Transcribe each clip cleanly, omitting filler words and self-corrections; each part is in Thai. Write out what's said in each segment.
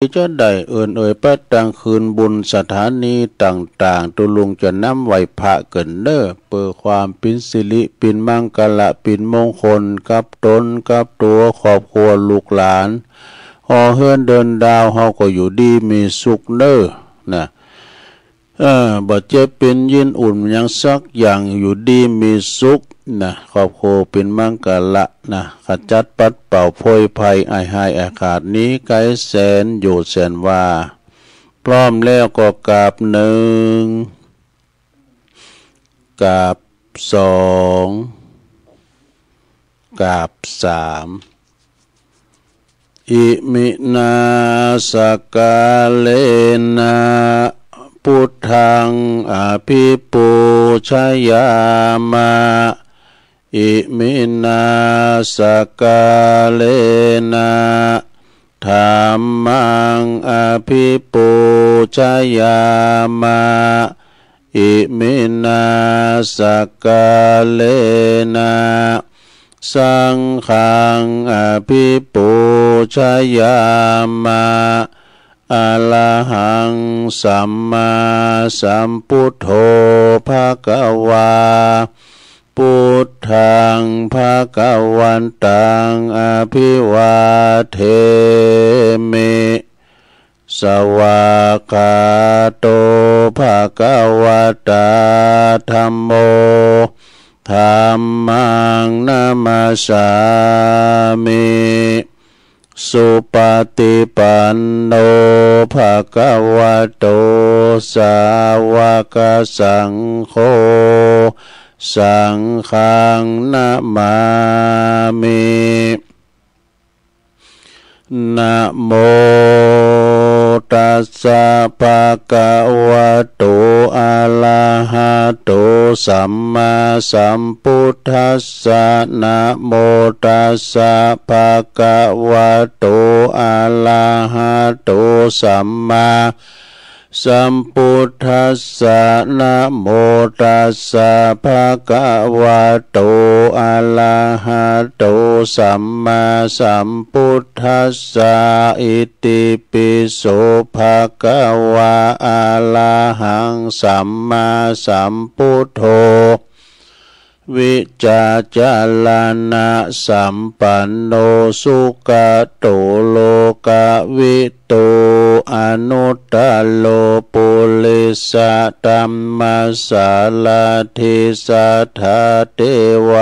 จะได้ปัดตังคืนบุญสถานีต่างๆตุลุงจะนำไหวพระเกินเด้อเปิดความปินสิริปินมังกละปินมงคลกับตนกับตัวครอบครัวลูกหลานฮอเฮือนเดินดาวเฮาก็อยู่ดีมีสุขเด้อนะบ่เจ็บเป็นยินอุ่นยังสักอย่างอยู่ดีมีสุขนะครอบครัวเป็นมังกละนะขจัดปัดเป่าโพยภัยไอหายอากาศนี้ไกลแสนอยู่แสนว่าพร้อมแล้วก็กราบหนึ่งกราบสองกราบสามอิมินาสกาเลนะพุทธังอภิปูชยามะอิมินาสกาเลนะธัมมังอภิปูชยามะอิมินาสกาเลนะสังฆังอภิปูชยามะอะระหังสัมมาสัมพุทโธภะคะวาพุทธังภะคะวันตังอภิวาเทมิสวากขาโตภะคะวะตาธัมโมธัมมังนามัสสามิสุปฏิปันโนภะคะวะโตสาวกสังโฆสังฆังนะมามินะโมตัสสะภะคะวะโตอะระหะโตสัมมาสัมพุทธัสสะนะโมตัสสะภะคะวะโตอะระหะโตสัมมาสัมพุทธัสสะนะโมตัสสะภะคะวะโตอะระหะโตสัมมาสัมพุทธัสสะอิติปิโสภะคะวะอะระหังสัมมาสัมพุทโธวิจาจารณะสัมปันโนสุขโตโลกวิตูอนุตตโลปุริสตัมมัสสาลาธิสัทธาเทว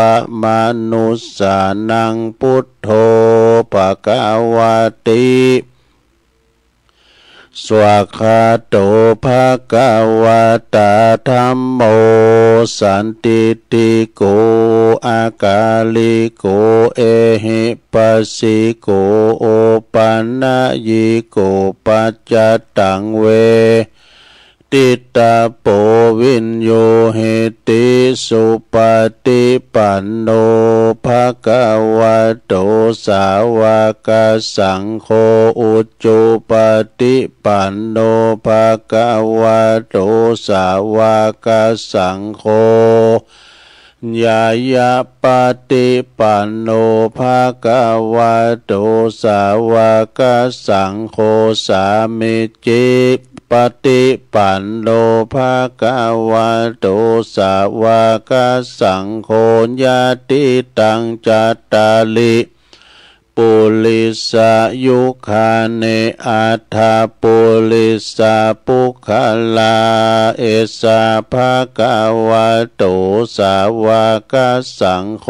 มนุสสานังพุทโธภควติสวากขาโตภะคะวะตาธัมโมสันติติโกอากาลิโกเอหิปัสสิโกโอปันนะยิโกปัจจตังเวติตาโปวินโยเหติสุปฏิปันโนภะคะวะโตสาวกสังโฆอุจจุปฏิปันโนภะคะวะโตสาวกสังโฆญาญาปฏิปันโนภะคะวะโตสาวกสังโฆสามิจิปฏิปันโนภะคะวะโตสาวกสังโฆญาติตังจัตตาลิปุริสายุคาเนอัฏฐปุริสาปุคลาเอสาภะคะวะโตสาวกสังโฆ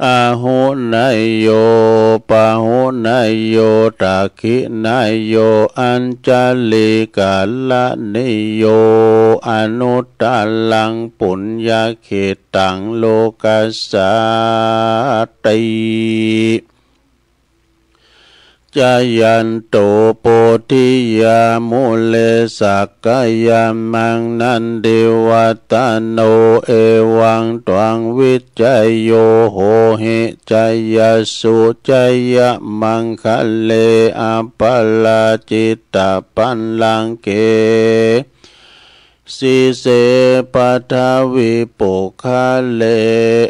อาหุนายโยปะหุนายโยตักขินายโยอัญจลิกาลนิโยอนุตตลังปุญญเขตังโลกัสสติจายันโตโพธิยามุเลสักกายามังนันเดวัตโนเอวังตวังวิจัยโยโหหิจายสุจายมังคะเลอปลาจิตตปันลังเก สีเสปทาวิปุคาเล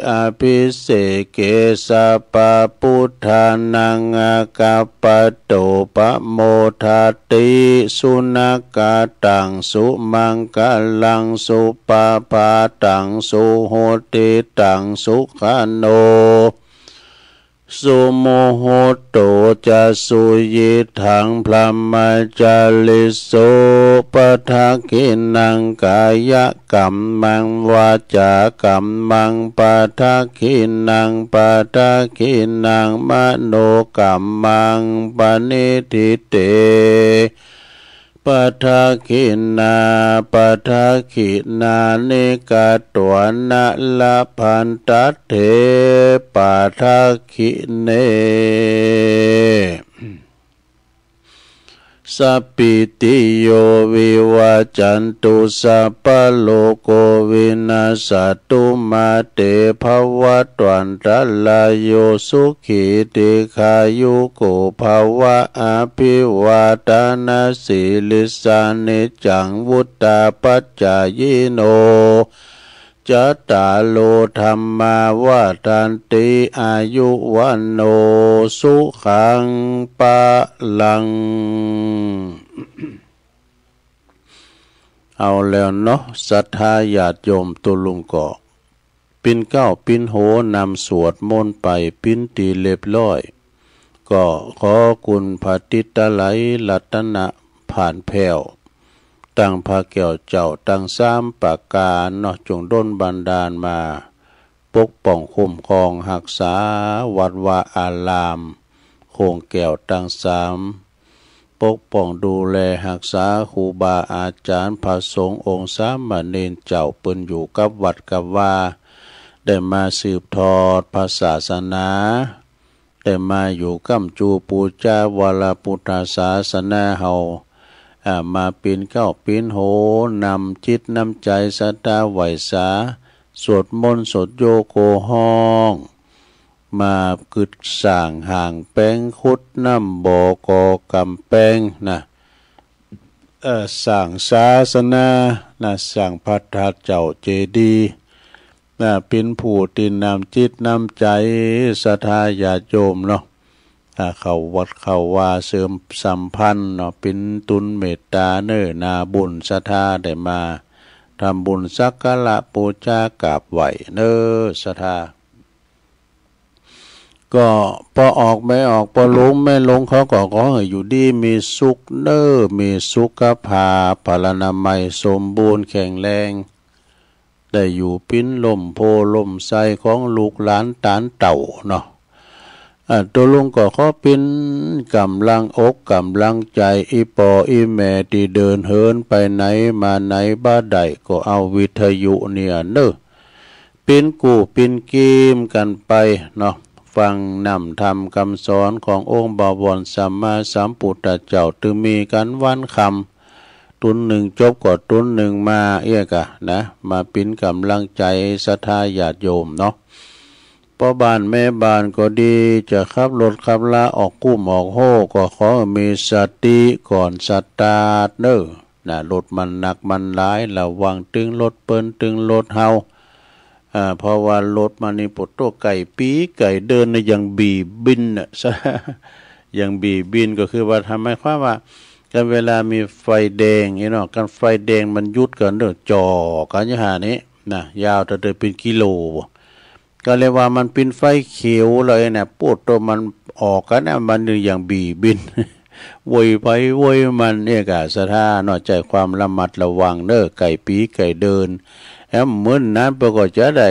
อภิเสเกสะปะพุทธานังอากัปปะโตปะโมทาติสุนักกาตังสุมังกาลังสุปาปาตังสุโหติตังสุขาโนสุโมโหโตจะสุยิทังพระมจาลิโสปทักขินังกายกัมมังวาจากัมมังปทักขินังปทักขินังมโนกัมมังปณิทิเตปทักขินาปทักขินานิกาตัวนะละพันตัตเถปทักขิเนสัพพิติโยวิวัจจันตุสัพพะโลกวินาศตุมาเตภวัตวันตรายโยสุขีติขายุโกภวะอภิวาทนาสิลิสานิจังวุตตาปัจจายโนจัตตาโลธรรมาวาทันติอายุวันโนสุขังปะลังเอาแล้วเนาะศรัทธาญาติโยมตุลุงก็ปิ่นเก้าปิ่นโหนำสวดมนต์ไปปิ่นตีเรียบร้อยก็ขอคุณพระติตไลรัตนะผ่านแผ่วตั้งพระแก้วเจ้าตั้งซ้ำปากกาเนาะจงดลบันดาลมาปกป้องคุ้มครองรักษาวัดวาอารามโคงแก้วตั้งซ้ำปกป้องดูแลรักษาครูบาอาจารย์พระสงฆ์องค์สามเณรเจ้าเปิ้นอยู่กับวัดกับว่าได้มาสืบทอดพระศาสนาได้มาอยู่กัมจูปูจาวรพุทธศาสนาเฮามาปีนเก้าปีนโหนำจิตนำใจศรัทธาไหวสาสวดมนต์สวดโยโกห้องมากึดสร้างห่างแป้งคุดน้ำบ่อกอกำแป้งนะสร้างศาสนานะสร้างพระธาตุเจ้าเจดีย์นะเป็นผู้ตินนำจิตนำใจศรัทธาญาติโยมเนาะเข้าวัดเข้าวาเสริมสัมพันธ์เนาะเป็นตุนเมตตาเนื้อนาบุญศรัทธาได้มาทำบุญสักการะบูชากราบไหวเนื้อศรัทธาก็พอออกไม่ออกพอลงไม่ลงเขาก็ขอให้อยู่ดีมีสุขเน้อมีสุขภาพพลานามัยสมบูรณ์แข็งแรงได้อยู่ปิ้นลมโพลมไสของลูกหลานตานเต่าเนาะตัวลุงก็ขอเป็นกำลังอกกำลังใจอีปออีแม่ที่เดินเหินไปไหนมาไหนบ้าใดก็เอาวิทยุเนี่ยเน้อเป็นกูเป็นกีมกันไปเนาะฟังนำธรรมคำสอนขององค์บวรสัมมาสัมพุทธเจ้าถึงมีกันวันคำตุนหนึ่งจบก็ตุนหนึ่งมากะนะมาเป็นกำลังใจศรัทธาญาติโยมเนาะพ่อบ้านแม่บ้านก็ดีจะขับรถขับลาออกกู้ออกโหก็ขอมีสติก่อนสตาร์ทเน้อนะรถมันหนักมันหลายระวังตึงรถเปิ้นตึงรถเฮาเพราะว่ารถมันนี่ปวดตัวไก่ปีไก่เดินในยังบีบินน่ะซะยังบีบินก็คือว่าทำให้ความว่ากันเวลามีไฟแดงเนาะกันไฟแดงมันยุดกันเด้อจ่อกันอย่างนี้นะยาวแต่เดินเป็นกิโลก็เลยว่ามันเป็นไฟเขียวเลยเนี่ยปวดตัวมันออกกันนะมันอย่างบีบินโวยไปโวยมันกะสะท่านอกใจความระมัดระวังเด้อไก่ปีไก่เดินเหมือนนั้นปรากฏจะได้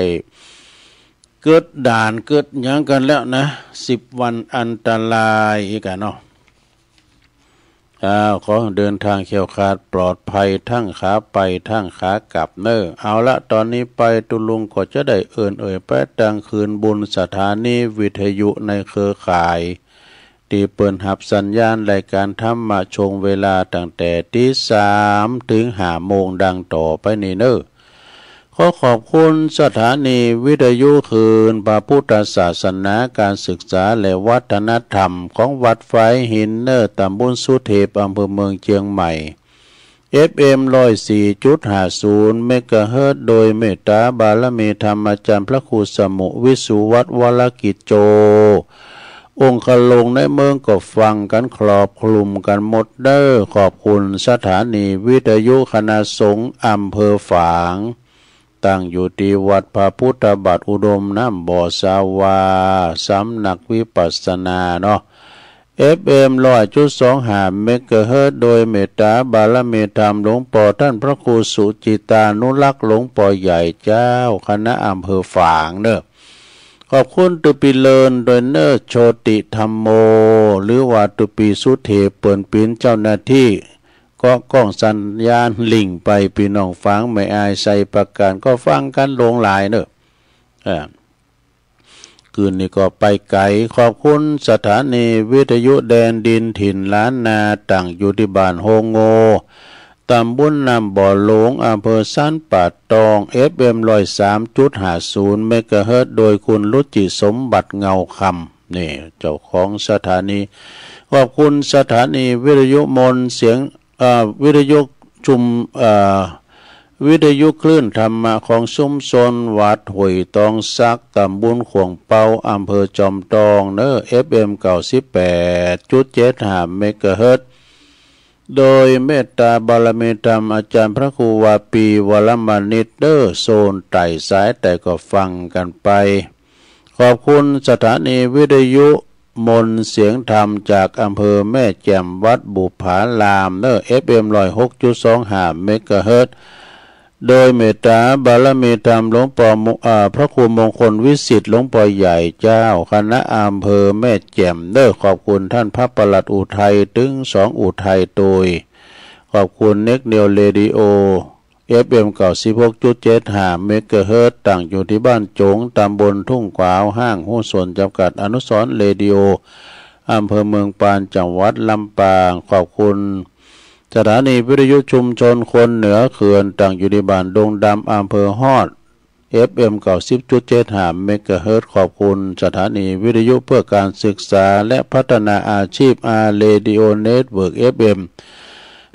เกิดด่านเกิดหยังกันแล้วนะ10 วันอันตรายอีกเนาะขอเดินทางแคล้วคลาดปลอดภัยทั้งขาไปทั้งขากลับเน้อเอาละตอนนี้ไปตุลุงก็จะได้เอ่ยไปดังคืนบุญสถานีวิทยุในเครือข่ายที่เปิดหับสัญญาณรายการธรรมะชงเวลาตั้งแต่ตี 3ถึง5 โมงดังต่อไปนี้เน้อขอขอบคุณสถานีวิทยุคืนพระพุทธศาสนาการศึกษาและวัฒนธรรมของวัดไฟหินเนอร์ตำบลสุเทพอำเภอเมืองเชียงใหม่ FM 104.50 เมกะเฮิรตซ์โดยเมตตาบารมีธรรมอาจารย์พระครูสมุวิสุวัฒน์วรกิจโจองค์คลงในเมืองก็ฟังกันครอบคลุมกันหมดเด้อขอบคุณสถานีวิทยุคณะสงฆ์อำเภอฝางตั้งอยู่ที่วัดพระพุทธบาทอุดมน้ำบ่อสาวาสำนักวิปัสสนาเนาะ FM 100.25 เมกะเฮิรตซ์โดยเมตตาบารมีธรรมหลวงปู่ท่านพระครูสุจิตานุรักษ์หลวงปู่ใหญ่เจ้าคณะอำเภอฝางเด้อขอบคุณตุปีเลินโดยเนอร์โชติธรรมโมหรือว่าตุปีสุเทเปิ่นปินเจ้าหน้าที่ก็กล้องสัญญาณลิงไปพี่น้องฟังไม่อายใส่ประการก็ฟังกันลงหลายเนอะคืนนี้ก็ไปไกลขอบคุณสถานีวิทยุแดนดินถิ่นล้านนาตั้งอยู่ที่บ้านโฮงโงตำบลน้ำบ่อหลวงอำเภอสันป่าตอง FM 103.50 เมกะเฮิรตซ์โดยคุณรุจิสมบัติเงาคำนี่เจ้าของสถานีขอบคุณสถานีวิทยุมนเสียงวิทยุชุมวิทยุคลื่นธรรมะของชุมชนวัดห้วยตองซักตำบลขวงเปาอำเภอจอมทองเนอ FM 98.75 เมกะเฮิรตซ์โดยเมตตาบารมีธรรมอาจารย์พระครูวาปีวรมานิตเดอร์โซนไต่สายแต่ก็ฟังกันไปขอบคุณสถานีวิทยุมนเสียงธรรมจากอำเภอแม่แจ่มวัดบุผาลามเนอ FM 106.25 เมกะเฮิรตซ์โดยเมตตาบารมีธรรมหลวงปู่พระครูมงคลวิสิทธิ์หลวงปู่ใหญ่เจ้าคณะอำเภอแม่แจ่มเด้อขอบคุณท่านพระปลัดอุทัยถึง2อุทัยโดยขอบคุณเน็กเนียวเรดิโอ FM 96.75 เมกะเฮิรตซ์ตั้งอยู่ที่บ้านจงตำบลทุ่งขวาวห้างหุ้นส่วนจำกัดอนุสรณ์เรดิโออำเภอเมืองปานจังหวัดลำปางขอบคุณสถานีวิทยุชุมชนคนเหนือเขื่อนตั้งอยู่ในบ้านดงดำอำเภอฮอด FM 90.75 เมกะเฮิรตซ์ขอบคุณสถานีวิทยุเพื่อการศึกษาและพัฒนาอาชีพเรดิโอเน็ตเวิร์ก FM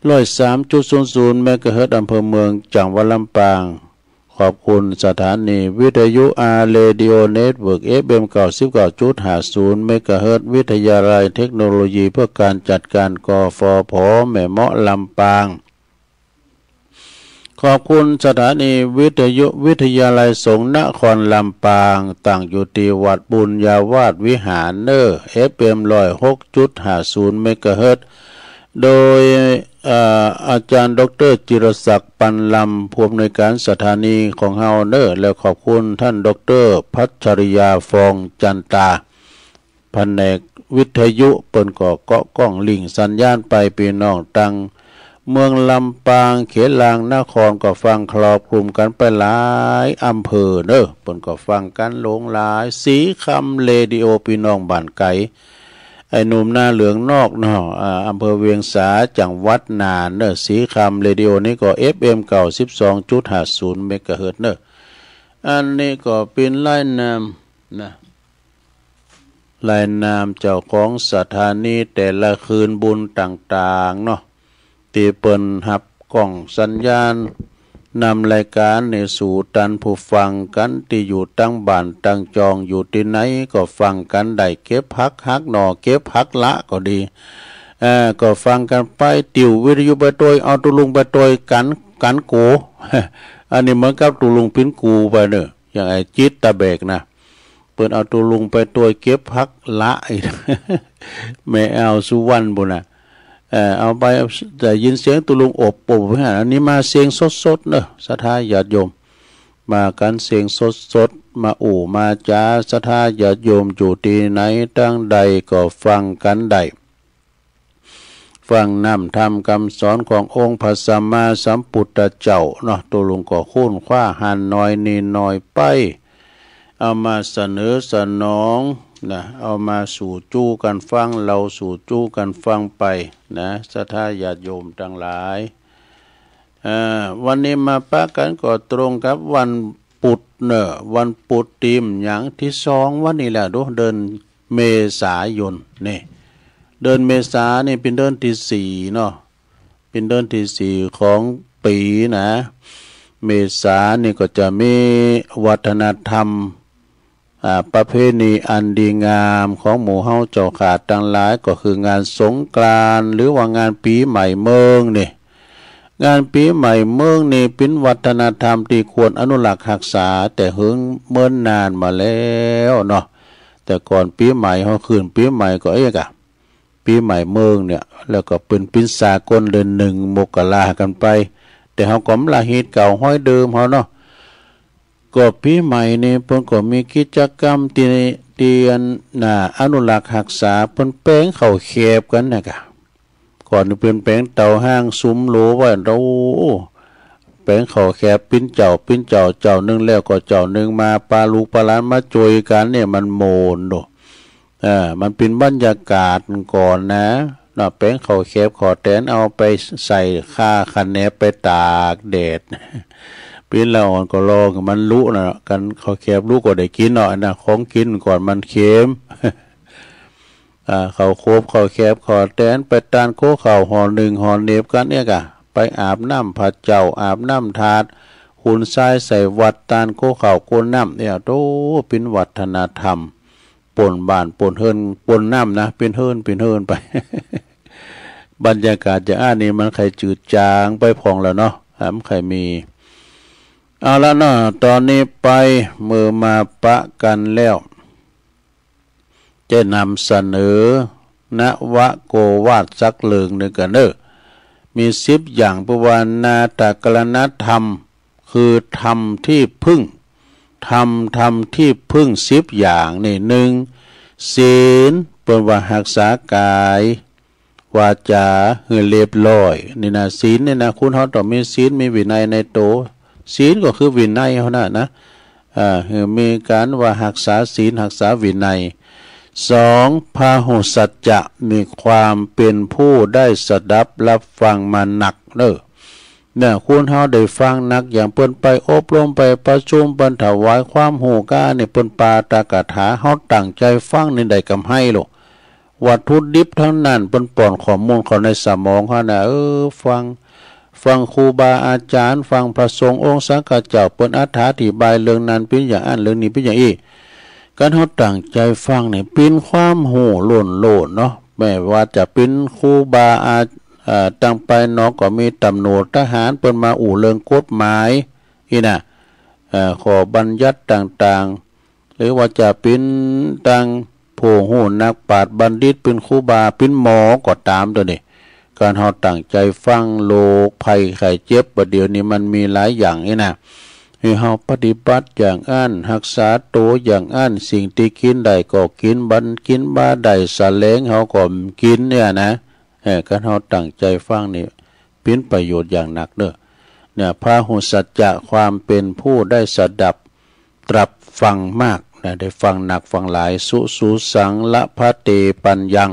103.00 เมกะเฮิรตซ์อำเภอเมืองจังหวัดลำปางขอบคุณสถานีวิทยุเรดิโอเน็ตเวิร์ก FM 99.50 เมกะเฮิรตซ์วิทยาลัยเทคโนโลยีเพื่อการจัดการกฟผ.แม่เมาะลำปางขอบคุณสถานีวิทยุวิทยาลัยสงฆ์นครลำปางตั้งอยู่ที่วัดบุญญาวาสวิหารเนอร์ FM 106.50 เมกะเฮิรตซ์โดยอาจารย์ดร.จิรศักดิ์ปันลำผู้อำนวยการสถานีของเฮาเนอร์และขอบคุณท่านดร.พัชริยาฟองจันตาแผนกวิทยุเปิ้นก็เกาะกล้องลิงสัญญาณไปพี่น้องตังเมืองลำปางเขลางนครก็ฟังครอบคลุมกันไปหลายอำเภอเนอะเปิ้นก็ฟังกันหลงหลายสีคำเรดิโอพี่น้องบ้านไก่ไอ้หนุ่มหน้าเหลืองนอกเนาะอำเภอเวียงสาจังหวัดน่านเนอะสีคำเรดิโอนี้ก็ FM 92.50 เมกะเฮิรตซ์เนอะอันนี้ก็เป็นรายนามนะรายนามเจ้าของสถานีแต่ละคืนบุญต่างๆเนาะที่เปิ้นรับกล้องสัญญาณนำรายการในสู่ตันผู้ฟังกันที่อยู่ตั้งบ้านตั้งจองอยู่ที่ไหนก็ฟังกันได้เก็บพักฮักหน่อเก็บพักละก็ดีก็ฟังกันไปติววิทยุไปโดยเอาตุลุงไปโดยกันโก อันนี้เหมือนกับตุลุงพินกูไปเนอะอย่างไอ้จิตตะเบกนะเปิดเอาตุลุงไปโดยเก็บพักละแม่เอาสุวรรณบุญนะเอาไปแต่ยินเสียงตุลุงอบปบอันนี้มาเสียงสดๆเนอะศรัทธาญาติโยมมากันเสียงสดๆมามาจาศรัทธาญาติโยมอยู่ที่ไหนตั้งใดก็ฟังกันได้ฟังนำธรรมคำสอนขององค์พระสัมมาสัมพุทธเจ้าเนาะตุลุงก็คุ้นคว้าหันน้อยนี่น้อยไปเอามาเสนอสนองนะเอามาสู่จู้กันฟังเราสู่จู้กันฟังไปนะศรัทธาญาติโยมทั้งหลายวันนี้มาปะกันก็ตรงกับวันปุดเนอะวันปุดตีมอย่างที่2วันนี้แหละดูเดินเมษายนนี่เดินเมษานี่เป็นเดือนที่4เนาะ เป็นเดือนที่สี่ของปีนะเมษานี่ก็จะมีวัฒนธรรมประเพณีอันดีงามของหมู่เฮาเจ้าขาดทั้งหลายก็คืองานสงกรานต์หรือว่างานปีใหม่เมืองนี่งานปีใหม่เมืองนี่เป็นวัฒนธรรมที่ควรอนุรักษ์รักษาแต่เฮิงเมื่อนนานมาแล้วเนาะแต่ก่อนปีใหม่เฮาคืนปีใหม่ก็ปีใหม่เมืองเนี่ยแล้วก็เป็นปีสากลเดือนหนึ่งมกรากันไปแต่เฮาก็ละฮิตเก่าห้อยเดิมเฮาเนาะก็ปีใหม่นี่เพิ่นก็มีกิจกรรมที่อนุรักษ์รักษาเพิ่นแป้งข้าวแคบกันนะก่อนเป็นแป้งเตาห้างซุ้มโลไว้เราแป้งข้าวแคบปิ้นเจ้าเจ้านึงแล้วก็เจ้านึงมาปลาลูกปลาหลานมาจอยกันเนี่ยมันโมนโดมันเป็นบรรยากาศก่อนนะแป้งข้าวแคบขอแตนเอาไปใส่ข้าคันแนบไปตากแดดปีนละอ่อนก็รอมันรู้นะกันข้าวแคบรู้ก็ได้กินหน่อยนะของกินก่อนมันเค็มเขาโคบเขาแคบขอแตนไปตานโคเขาห่อหนึ่งห่อเนบกันเนี่ยไปอาบน้ำผัดเจ้าอาบน้ำทาดหุ่นทรายใส่วัดตานโคเขาโกนน้ำเนี่ยโตเป็นวัฒนธรรมปนบ้านปนเฮินปนน้ำนะเป็นเฮินไป บรรยากาศจะนี่มันใครจืดจางไปพองแล้วเนาะมันใครมีเอาละเนาะตอนนี้ไปมือมาปะกันแล้วจะนำเสนอนวโกวาทสักเลืองหนึ่งกันมี10อย่างปวานาตกรณธรรมคือธรรมที่พึ่งธรรมที่พึ่ง10อย่างนี่1ศีลเป็นว่ารักษากายวาจาให้เรียบร้อยนี่นะศีลนี่นะคุณเฮาต้องมีศีลมีวินัยในโตศีลก็คือวินัยเฮานะมีการว่ารักษาศีลรักษาวินัย2พาหุสัจจะมีความเป็นผู้ได้สดับรับฟังมาหนักเนี่ยคุณเฮาได้ฟังนักอย่างเปิ้นไปอบรมไปประชุมเปิ้นถวายความหูก้านี่เปิ้นปาตากถาเฮาตั้งใจฟังนี่ได้กำให้โลกวัตถุดิบทั้งนั้นเปิ้นป้อนข้อมูลเข้าในสมองเฮานะฟังครูบาอาจารย์ฟังพระสงฆ์องค์สังฆเจ้าเปิ้นอธิบายเรื่องนั้นเป็นอย่างนั้นเรื่องนี้เป็นอย่างอีการเฮาตั้งใจฟังนี่เป็นความหูล้นเนาะแม้ว่าจะเป็นครูบาตั้งไปเนาะก็มีตำรวจทหารเปิ้นมาเรื่องกฎหมายขอบัญญัติต่างๆหรือว่าจะเป็นตั้งผู้หูนักปราชญ์บัณฑิตเป็นครูบาเป็นหมอก็ตามตัวนี้การเฮาตั้งใจฟังโรคภัยไข้เจ็บประเดี๋ยวนี้มันมีหลายอย่างให้เฮาปฏิบัติอย่างรักษาตัวอย่างสิ่งที่กินได้ก็กินกินบ้าได้สะแลงเฮาก็กินเนี่ยนะการเฮาตั้งใจฟังนี่เป็นประโยชน์อย่างหนักเนี่ยพาหุสัจจะความเป็นผู้ได้สดับตรับฟังมากนะได้ฟังหนักฟังหลายสุสังละพะเตปัญญัง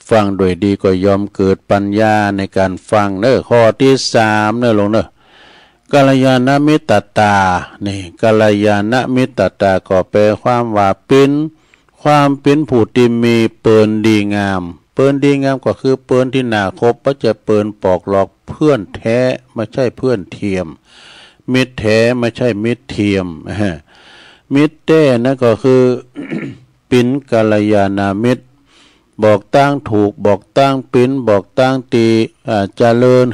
ฟังโดยดีก็ยอมเกิดปัญญาในการฟังข้อที่3ลงกัลยาณมิตรตานี่กัลยาณมิตรตาก็แปลความว่าเป็นความเป็นผู้ที่มีเปิลดีงามเปิลดีงามก็คือเปิลที่น่าคบบ่จะเปิลปอกหลอกเพื่อนแท้ไม่ใช่เพื่อนเทียมมิตรแท้ไม่ใช่มิตรเทียมมิตรแท้นั่นก็คือ เป็นกัลยาณมิตรบอกตั้งถูกบอกตั้งปิ้นบอกตั้งตีเจริญ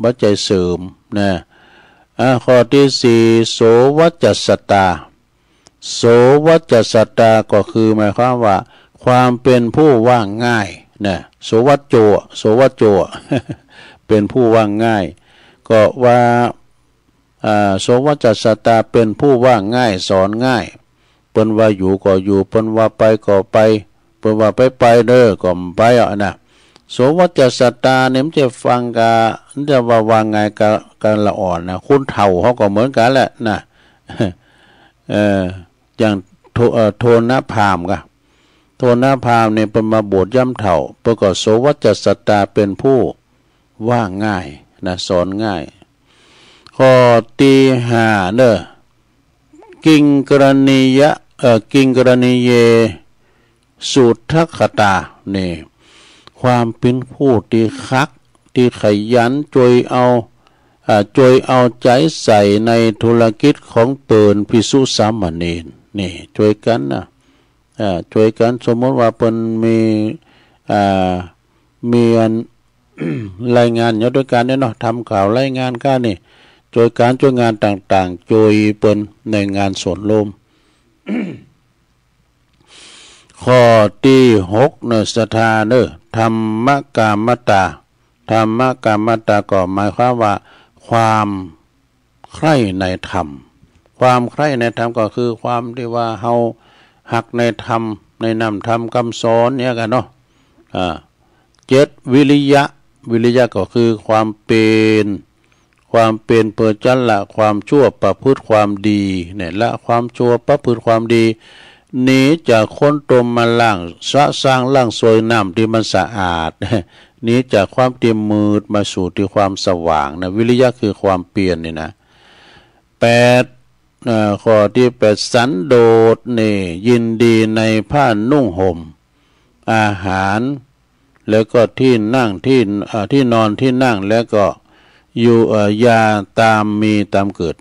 บ่ใจเสริมนะข้อที่4โสวัจจสตาโสวัจจสตาก็คือหมายความว่าความเป็นผู้ว่างง่ายนะโสวัจโจ เป็นผู้ว่างง่ายก็ว่าโสวัจจสตาเป็นผู้ว่างง่ายสอนง่ายเปิ้นว่าอยู่ก็อยู่เปิ้นว่าไปก็ไปเปิ้นว่าไปก็ไปนะโสวัจจสตาเนี่ยมันจะฟังมันจะว่าไงกันละอ่อนนะคุณเฒ่าเขาก็เหมือนกันแหละนะอย่างโทนพามโทนพามเนี่ยเป็นมาบวชย่ำเฒ่าประกอบโสวัจจสตาเป็นผู้ว่าง่ายนะสอนง่ายข้อที่5กิงกรณียะกิงกรณีเยสุทธคตานี่ค ความเป็นผู้ที่คักที่ขยันช่วยเอาใจใส่ในธุรกิจของเปิ่นภิกษุสามเณรนี่ช่วยกันนะช่วยกันสมมติว่าเปิ่นมีรายงานอยู่ด้วยกันเนี่ยเนาะทำข่าวรายงานกันนี่ช่วยงานต่างๆช่วยเปิ่นในงานสวนลม ข้อที่6เนศรัทธาเนธรรมกามตาก็หมายความว่าความใคร่ในธรรมความใคร่ในธรรมก็คือความที่ว่าเฮาหักในธรรมในนำธรรมคำสอนเนี่ยกันเนาะ7วิริยะก็คือความเป็นเปิดจันละความชั่วประพฤติความดีเนี่ยละความชั่วประพฤติความดีหนีจากคนตมมาล่างสร้างล่างสวยน้ำที่มันสะอาดหนีจากความเตรียมมืดมาสู่ที่ความสว่างนะวิริยะคือความเปลี่ยนนี่นะ8ข้อที่8สันโดษนี่ยินดีในผ้านุ่งห่มอาหารแล้วก็ที่นั่งที่นอนที่นั่งแล้วก็อยู่ยาตามมีตามเกิด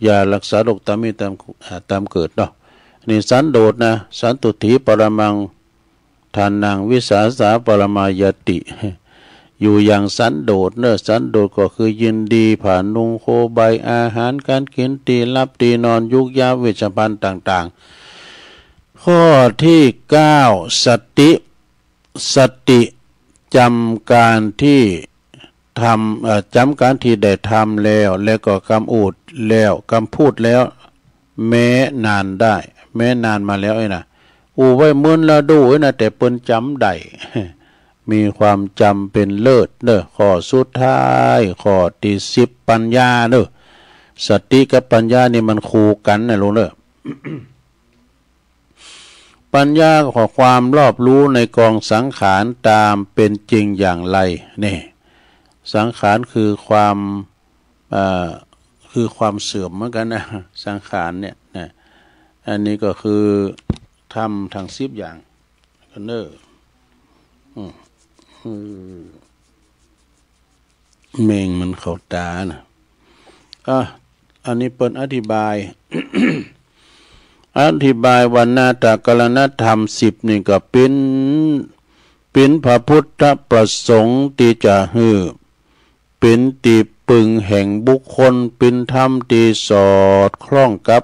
ยารักษาโรคตามมีตามเกิดเนาะนี่สันโดษนะสันตุถีปรมังทานังวิสาสาปรมายติ อยู่อย่างสันโดษสันโดษก็คือยินดีผ่านุงโคใบอาหารการกินตีรับตีนอนยุกยาเวชภัณฑ์ต่างๆข้อที่9สติจำการที่จำการที่ได้ทำแล้วก็คำพูดแล้วแม้นานได้แม้นานมาแล้วนะไว้มื้นละดูนะแต่เปิ้นจำได้ มีความจำเป็นเลิศข้อสุดท้ายข้อที่10ปัญญาสติกับปัญญานี่มันคู่กันนะลุงปัญญาของความรอบรู้ในกองสังขารตามเป็นจริงอย่างไรนี่สังขารคือความเสื่อมเหมือนกันนะสังขารเนี่ยนะอันนี้ก็คือทำทาง10อย่างกันเมงมันเข้าตานะอันนี้เปิดอธิบาย วันนาตากรณธรรม10นี่ก็เป็นพระพุทธประสงค์ที่จะฮือเป็นตีปึงแห่งบุคคลเป็นธรรมที่สอดคล้องกับ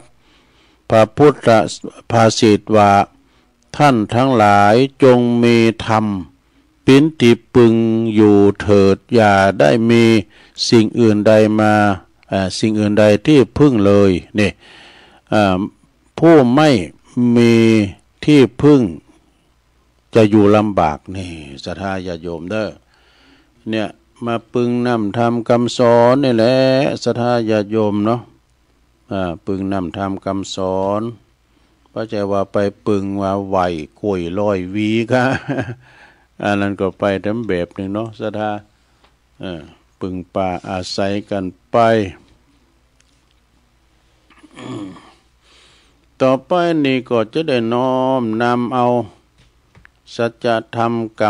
พระพุทธภาษิตว่าท่านทั้งหลายจงมีธรรมเป็นที่ปึงอยู่เถิดอย่าได้มีสิ่งอื่นใดที่พึ่งเลยนี่ผู้ไม่มีที่พึ่งจะอยู่ลำบากนี่ศรัทธาญาติโยมเนี่ยมาปึงนำทำคำสอนนี่แหละศรัทธาญาติโยมเนาะปึงนำทำคำสอนพระเจ้าว่าไปปึงว่าไหวกล้วยลอยวีค่ะ อันนั้นก็ไปทำแบบหนึ่งเนาะศรัทธาปึงป่าอาศัยกันไป ต่อไปนี่ก็จะได้น้อมนำเอาสัจธรรมกร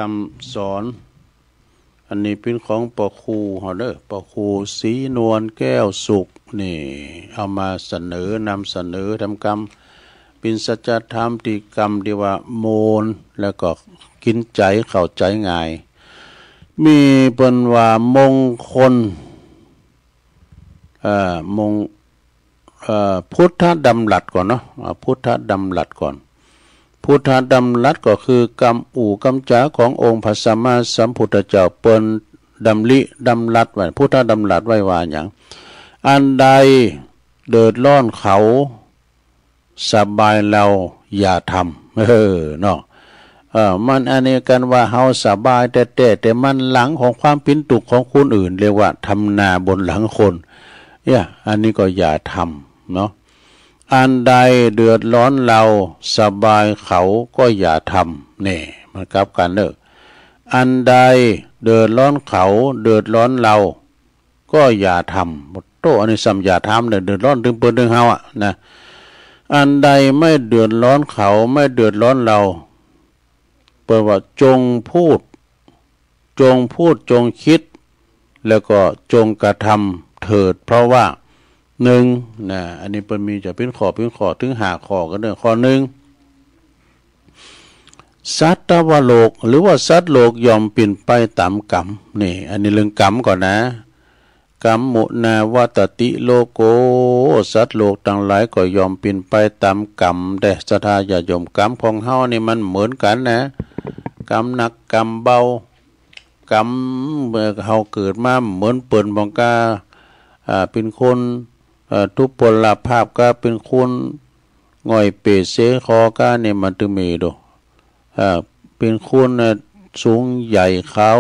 รมสอนอันนี้เป็นของปครูปครูศรีนวลแก้วสุขนี่เอามานำเสนอทำกรรมเป็นสัจธรรมที่กรรมที่ว่าโมนแล้วก็กินใจเข้าใจง่ายมีเป็นว่ามงคลพุทธดำรัสก่อนเนาะพุทธดำรัสก่อนพุทธดำรัสก็คือกรรมกรรมจ๋าขององค์พระสัมมาสัมพุทธเจ้าเปิ้นดำรัสไว้พุทธดำรัสไว้ว่าอย่างอันใดเดือดร้อนเขาสบายเราอย่าทำเนาะมันอันนี้กันว่าเฮาสบายแต่มันหลังของความปิ้นตุกของคนอื่นเรียกว่าทำนาบนหลังคนอันนี้ก็อย่าทำเนาะอันใดเดือดร้อนเราสบายเขาก็อย่าทำนี่มันกลับกันอันใดเดือดร้อนเขาเดือดร้อนเราก็อย่าทำโตอันนี้ซ้ำอย่าทำเดือดร้อนถึงเปิ้นถึงเฮานะอันใดไม่เดือดร้อนเขาไม่เดือดร้อนเรา เปิดว่าจงพูดจงคิดแล้วก็จงกระทำเถิดเพราะว่าหนึ่งนะอันนี้เป็นมีจะเป็นข้อถึงหาข้อกันเด้อข้อหนึ่งสัตวโลกหรือว่าสัตว์โลกยอมเป็นไปตามกรรมนี่อันนี้เรื่องกรรมก่อนนะกรรมมุนาวัตติโลโกสัตว์โลกทั้งหลายก็ยอมเป็นไปตามกรรมแต่ศรัทธาญาติโยมกรรมของเฮานี่มันเหมือนกันนะกรรมหนักกรรมเบากรรมเมื่อเฮาเกิดมาเหมือนเปิ่นบองกาเป็นคนทุพพลภาพก็เป็นคนง่อยเปเสคอก็เนี่ยมันถึงมีดูเป็นคนสูงใหญ่ขาว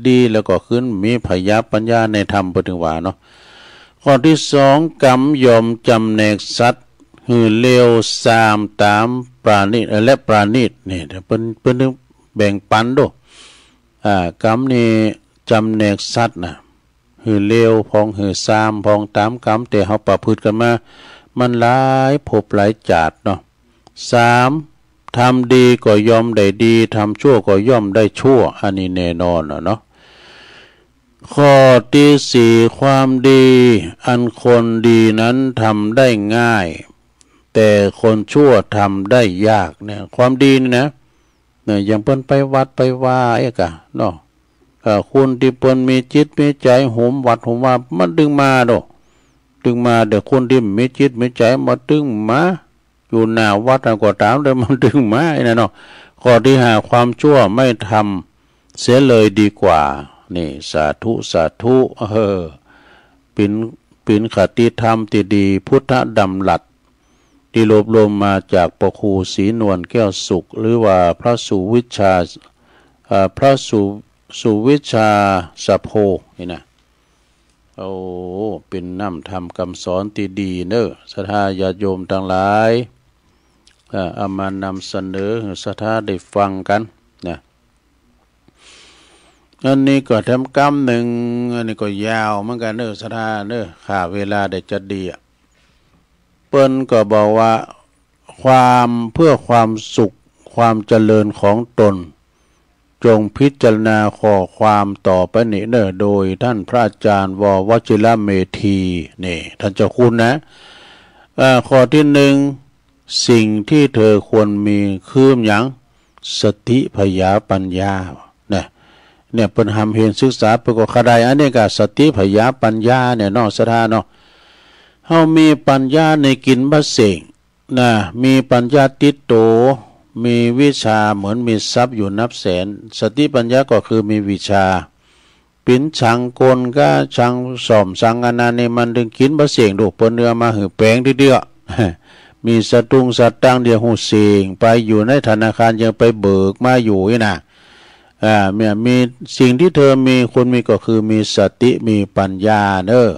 ดีแล้วก็ขึ้นมีพยาปัญญาในธรรมปฏิวาเนาะข้อที่สองกรรมยอมจำแนกสัตว์หือเลวสามตามปราณีตและปราณีตนี่เป็นแบ่งปันดูกรรมนี่จำแนกสัตว์นะหือเลวพองหือสามพองตามกรรมแต่เฮาประพฤติกันมามันหลายภพหลายจาดเนาะสามทำดีก็ย่อมได้ดีทำชั่วก็ย่อมได้ชั่วอันนี้แน่นอนเนาะข้อที่สี่ความดีอันคนดีนั้นทำได้ง่ายแต่คนชั่วทำได้ยากเนี่ยความดีนี่นะเนี่ยอย่างเปิ้นไปวัดไปว่าเอกะเนาะคนที่เปิ้นมีจิตมีใจโหมวัดโหมว่ามันดึงมาเนาะดึงมาเดี๋ยวคนที่มีจิตมีใจมาดึงมาอยู่หน้าวัดก็ตามเดี๋ยวมันดึงมาไอ้นั่นเนาะข้อที่หาความชั่วไม่ทำเสียเลยดีกว่านี่สาธุเป็นคติธรรมที่ดีพุทธดำรัสที่รวบรวมมาจากพระครูศรีนวลแก้วสุขหรือว่าพระสุวิชาสะโพนี่นะโอ้เป็นน้ำธรรมคำสอนที่ดีเนอะศรัทธาญาติโยมทั้งหลายเอามานำเสนอให้ศรัทธาได้ฟังกันนะอันนี้ก็ทำกรรมหนึ่งอันนี้ก็ยาวเหมือนกันเนอะศรัทธาเนอะค่าเวลาได้จะดีเปิ้นก็บอกว่าความเพื่อความสุขความเจริญของตนจงพิจารณาข้อความต่อไปนี้เนอะโดยท่านพระอาจารย์ว.วชิรเมธีนี่ท่านเจ้าคุณนะข้อที่หนึ่งสิ่งที่เธอควรมีคืออย่างสติพยาปัญญาเนี่ยเป็นทำเห็นศึกษาไปก็ขดายอันนี้ก็สติพยาปัญญาเนี่ยนอกสถานเนาะเฮามีปัญญาในกินบะเสงนะมีปัญญาติดโตมีวิชาเหมือนมีทรัพย์อยู่นับแสนสติปัญญาก็คือมีวิชาปิ่นชังกลก็ชังสอมสังอนานี่มันดึงกินบะเสงดูปนเนื้อมาหือแปลงทีเดียวมีสตุงสตังเดียวหูเสียงไปอยู่ในธนาคารยังไปเบิกมาอยู่นี่นะมีสิ่งที่เธอมีคนมีก็คือมีสติมีปัญญาเนอะ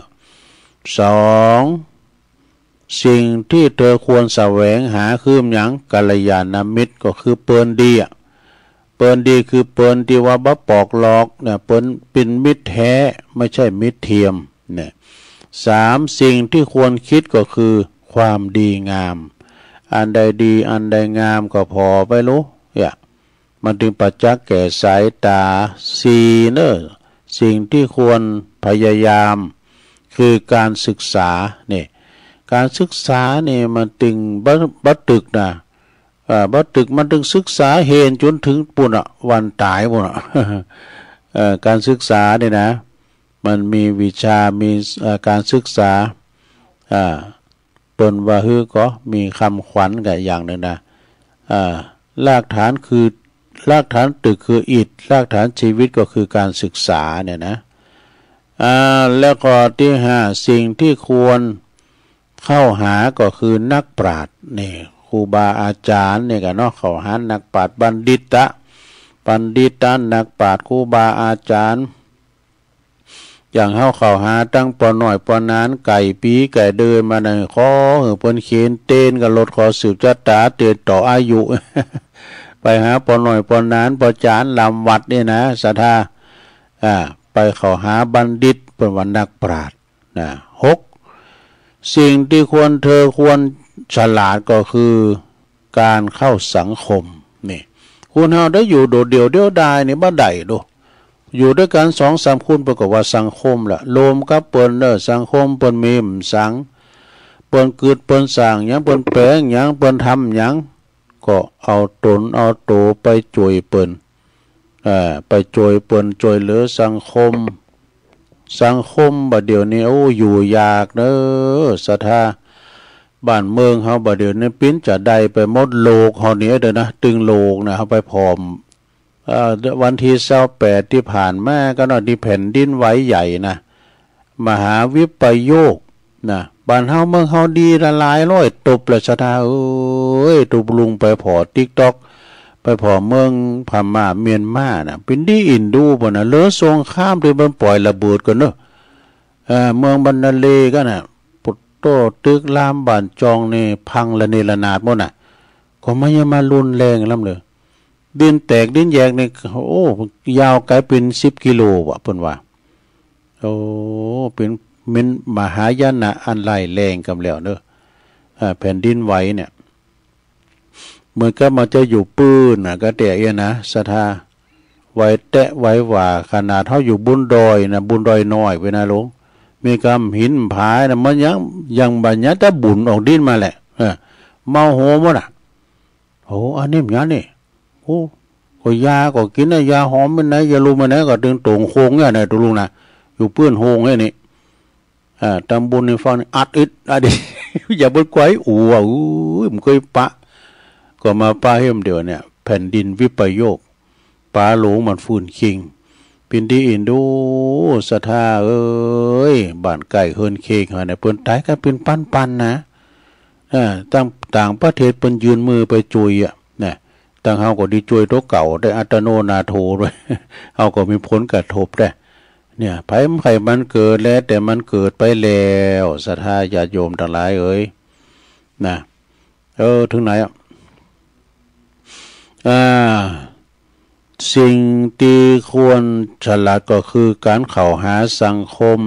สองสิ่งที่เธอควรแสวงหาคืออย่างกัลยาณมิตรก็คือเปิ้นดีเปิ้นดีคือเปิ้นที่ว่าบ่ปอกหลอกเนี่ยเปิ้นเป็นมิตรแท้ไม่ใช่มิตรเทียมเนี่ยสามสิ่งที่ควรคิดก็คือความดีงามอันใดดีอันใดงามก็พอไปรู้มันถึงประจักษ์แก่สายตาสี่เนอะสิ่งที่ควรพยายามคือการศึกษาเนี่ยการศึกษาเนี่ยมันตึงบัดตึกนะบัดตึกมันตึงศึกษาเห็นจนถึงปุ่นวันตายปุ่นการศึกษาเนี่ยนะมันมีวิชามีการศึกษาเปิ้นว่าฮือก็มีคำขวัญกับอย่างหนึ่งนะรากฐานคือรากฐานตึกคืออิฐรากฐานชีวิตก็คือการศึกษาเนี่ยนะแล้วก็ที่ห้าสิ่งที่ควรเข้าหาก็คือนักปราชญ์นี่ครูบาอาจารย์เนี่ยกันเนาะเข้าหานักปราชญ์บัณฑิตนักปราชญ์ครูบาอาจารย์อย่างเข้าหาตั้งปอหน่อยปอนานไก่ปีไก่เดินมาในขอเปิ้นเขียนเต้นกับรถขอสืบชะตาเตือนต่ออายุ ไปหาปอหน่อยปอนานปอจานลำวัดเนี่ยนะศรัทธาไปเข้าหาบัณฑิตเป็นวันนักปราชญ์หกสิ่งที่เธอควรฉลาดก็คือการเข้าสังคมนี่ คุณเฮาได้อยู่โดดเดี่ยวเดียวดายนี่บ่ได้โดอยู่ด้วยกัน2-3คนประกอบว่าสังคมล่ะโลมกับเปิ้นสังคมเปิ้นมีสังเปิ้นเกิดเปิ้นสร้างหยังเปิ้นแปลงหยังเปิ้นทำหยังก็เอาตนเอาโตไปช่วยเปิ้นไปช่วยเปิ้นช่วยเหลือสังคมบัดเดี๋ยวนี้โอ้อยู่ยากเด้อศรัทธาบ้านเมืองเฮาบัดเดี๋ยวนี้ปิ้นจะได้ไปหมดโลกเฮานี้เด้อนะตึงโลกนะเฮาไปพร้อมวันที่28ที่ผ่านมาก็เนาะที่แผ่นดินไหวใหญ่นะมหาวิปโยคนะบ้านเฮาเมืองเฮาดีละหลายร้อยตบละศรัทธาเอ้ยตุบลุงไปพอ TikTok ไปพอเมืองพม่าเมียนมาน่ะเป็นดีอินดูบ่น่ะเลือสงครามที่มันปล่อยระเบิดกันเนาะเมืองบันนาเลก็น่ะปุตโตตึกรามบ้านจองนี่พังละเนระนาดหมดน่ะก็ไม่ยังมารุนแรงลำเลยดินแตกดินแยกนี่โอ้ยาวไกลเป็น10 กิโลว่ะเพิ่นว่าโอ้เป็นมินมหายนะอันไล่แรงกำแล้วเด้อแผ่นดินไหวเนี่ยเหมือนกับมันจะอยู่ปื้นน่ะก็แต่เอียนะศรัทธาไหวแตะไหวว่าขนาดเฮาอยู่บุญดอยนะบุญดอยน้อยเว้นะหลวงมีกำหินผายน่ะมันยังบัดเนี้ยแต่บุญออกดินมาแหละเมาโหหมดอ่ะโหอันนี้มันนี่โอ้ก็ยาก็กินนะยาหอมมันไหนยาลูมันไหนก็ดึงตรงโคงเนี่ยนะตุลุงนะอยู่ปื้นโฮงเนี่ยนี่ตำบลในฟังอัดอิดอดีอย่าบดไกวมันเคยปะก็มาป้าเฮียมเดียวเนี่ยแผ่นดินวิปโยคป้าหลงมันฟื้นคิงปินดีอินดูศรัทธาเอ้ยบ้านไก่เฮินเคงเนี่ยเปิ้นตายกันเป็นปั้นนะต่างประเทศเปิ้นยืนมือไปจุยเนี่ยต่างเฮาก็ดีจุยตัวเก่าได้อัตโนนาโถด้วยเฮาก็มีผลกระทบได้เนี่ยไผมันเกิดแล้วแต่มันเกิดไปแล้วศรัทธาญาติโยมทั้งหลายเอ้ยนะถึงไหนสิ่งที่ควรฉลาดก็คือการเข้าหาสังคม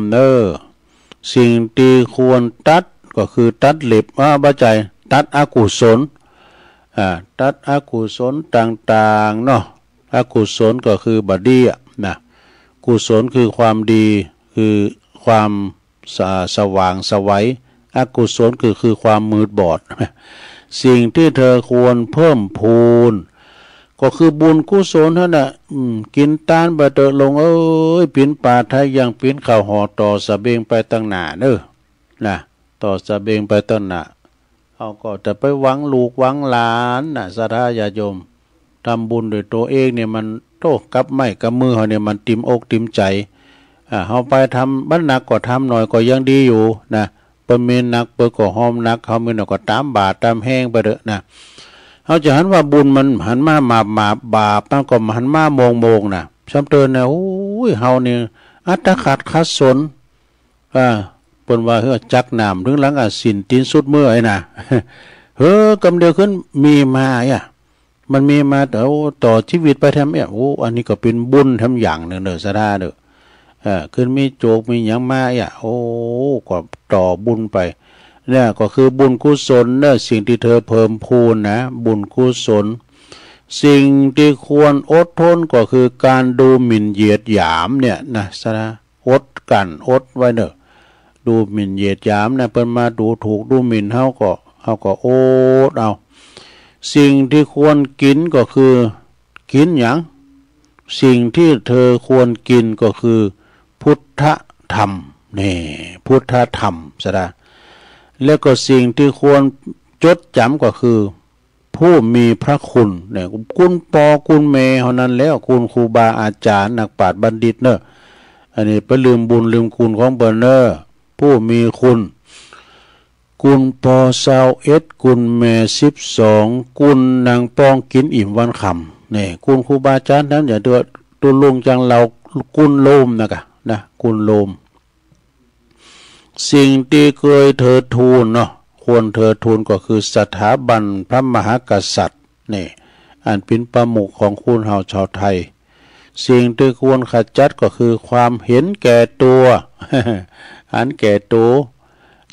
สิ่งที่ควรตัดก็คือตัดเหล็บบาใจตัดอกุศลตัดอกุศลต่างๆเนาะอกุศลก็คือบดีนะกุศลคือความดีคือความสว่างไสวัยอกุศลคือความมืดบอดสิ่งที่เธอควรเพิ่มพูนก็คือบุญกุศลเท่านั้นกินตานบะเตอลงปิ่นป่าไทยยังปิ่นข้าวห่อต่อสะเบงไปตั้งหน้านะต่อสะเบงไปตั้งหน้าเอาก็จะไปหวังลูกหวังหลานนะศรัทธาญาติโยมทำบุญโดยตัวเองเนี่ยมันโตกับไม้กับมือเขาเนี่ยมันติมอกติมใจเขาไปทำบ้านหนักก็ทำหน่อยก็ยังดีอยู่นะเปิ้นมีหนักเปิ้นก็หอมหนักเขามีหน่อยก็ตามบาตามแห้งไปเด้อนะเขาจะหันว่าบุญมันหันมาบาปมันก็หันมามงนะซ้ำเตือนนะโอ้ยเฮานี่อัตขัดขัดสนเปิ้นว่าจักน้ำถึงหลังสินตีนสุดเมื่อยนะกำเดียวขึ้นมีมามันมีมาแต่ต่อชีวิตไปทำอันนี้ก็เป็นบุญทำอย่างหนึ่งศรัทธาขึ้นมีโจกมีหยังมาก็ต่อบุญไปเนี่ยก็คือบุญกุศลสิ่งที่เธอเพิ่มพูนนะบุญกุศลสิ่งที่ควรอดทนก็คือการดูหมิ่นเหยียดหยามเนี่ยนะศรัทธาอดไว้ดูหมิ่นเหยียดหยามนะเพิ่นมาดูถูกดูหมิ่นเฮาก็อดเอาสิ่งที่ควรกินก็คือกินหยังสิ่งที่เธอควรกินก็คือพุทธธรรมนี่พุทธธรรมซะนะแล้วก็สิ่งที่ควรจดจำก็คือผู้มีพระคุณเนี่ยคุณปอคุณเมเท่านั้นแล้วคุณครูบาอาจารย์นักปราชญ์บัณฑิตอันนี้ไปลืมบุญลืมคุณของเบอร์ผู้มีคุณกุลปอ21กุลแม่12กุลนางปองกินอิ่มวันคำนี่กุลครูบาอาจารย์นั้นอย่าเดือดตุลุงจังเรากุลโลมนะกุลโลมสิ่งที่เคยเธอทูลเนาะควรเธอทูลก็คือสถาบันพระมหากษัตริย์นี่อันเป็นประมุขของคุณเฮาชาวไทยสิ่งที่ควรขจัดก็คือความเห็นแก่ตัวอันแก่ตัว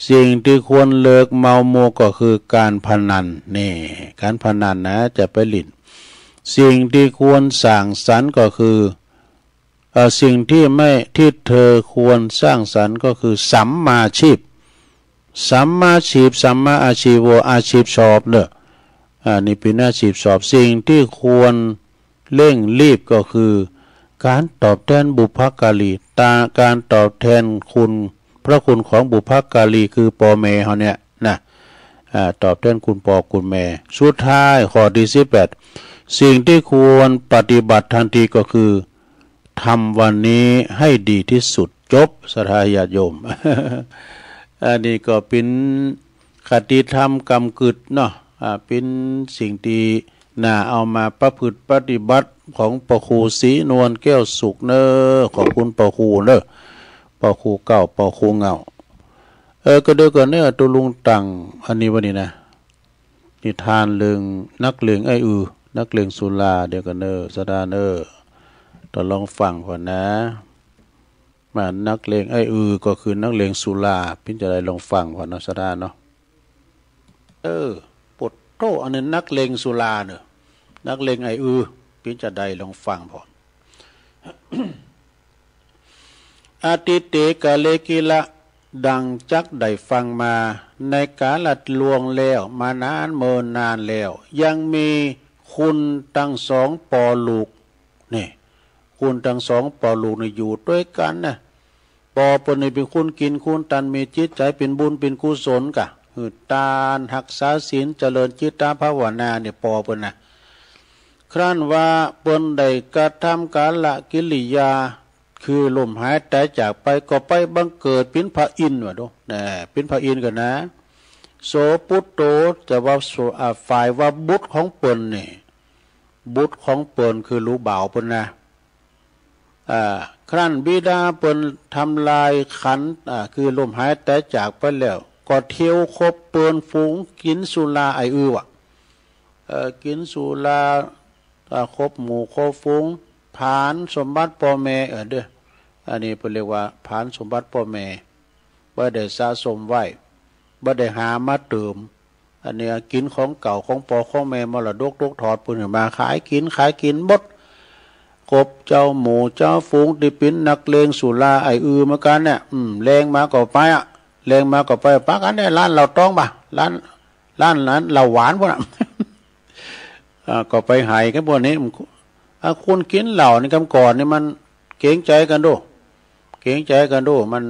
สิ่งที่ควรเลิกเมาโมก็คือการพนันนี่การพนันนะจะไปหลิ่น สิ่งที่ควรสร้างสรรค์ก็คือสิ่งที่ไม่ที่เธอควรสร้างสรรค์ก็คือสัมมาชีพสัมมาชีพสัมมาอาชีวะอาชีพชอบเนอะนี่เป็นอาชีพชอบสิ่งที่ควรเร่งรีบก็คือการตอบแทนบุพการีการตอบแทนคุณพระคุณของบุพการีคือพ่อแม่เขาเนี่ยนะตอบแทนคุณพ่อคุณแม่สุดท้ายข้อที่18สิ่งที่ควรปฏิบัติทันทีก็คือทำวันนี้ให้ดีที่สุดจบศรัทธาญาติโยม อันนี้ก็เป็นคติธรรมกำกึดเนาะเป็นสิ่งที่น่าเอามาประพฤติปฏิบัติของพระครูศรีนวลแก้วสุขเนอขอบคุณพระครูเนอพระครูเก่าพระครูเงาก็เดี๋ยวก่อนเนี่ยตัวลุงตังอันนี้วันนี้นะนิทานเรื่องนักเลงนักเลงสุราเดี๋ยวก่อนเนอสดาเนอต้องลองฟังก่อนนะมานักเลงก็คือนักเลงสุราพิจารณาลองฟังก่อนนะสดาเนาะปดโตอันนี้นักเลงสุราเนอะนักเลงพิจารณาลองฟังพอ อาทิเตกะเลกิละดังจักได้ฟังมาในกาลลวงแล้วมานานเมินนานแล้วยังมีคุณตั้งสองปอลูกนี่คุณทั้งสองปอลูกนี่อยู่ด้วยกันนะปอปนนี่เป็นคุณกินคุณตันมีจิตใจเป็นบุญเป็นกุศลกะตานหักษาศีลเจริญจิตตภาวนาเนี่ยปอปนนะครั้นว่าปนได้กระทำกาลกิริยาคือลมหายใจจากไปก็ไปบังเกิดเป็นพระอินทร์ว่ะดูนะเป็นพระอินทร์กันนะโสปุตโตจะว่าฝ่ายว่าบุตรของเปิ้นนี่บุตรของเปิ้นคือลูกบ่าวเปิ้นนะครั้นบิดาเปิ้นทำลายขันคือลมหายใจจากไปแล้วก็เที่ยวคบเปิ้นฝูงกินสุราว่ะกินสุราคบหมู่คบฝูงผานสมบัติพ่อแม่เด้ออันนี้เรียกว่าผานสมบัติพ่อแม่บ่ได้สะสมไว้บ่ได้หามาเติมอันนี้กินของเก่าของพ่อของแม่มรดกถอดปืนมาขายกินหมดกบเจ้าหมูเจ้าฝูงที่เป็นนักเลงสุราเหมือนกันเนี่ยแรงมาก็ไปแรงมาก็ไปปักอันนี้ร้านเราต้องป่ะร้านเราหวานพวกนั้น ก็ไปหายกันพวกนี้คุณกินเหล่านี่กำก่อนนี่มันเกรงใจกันดูมัน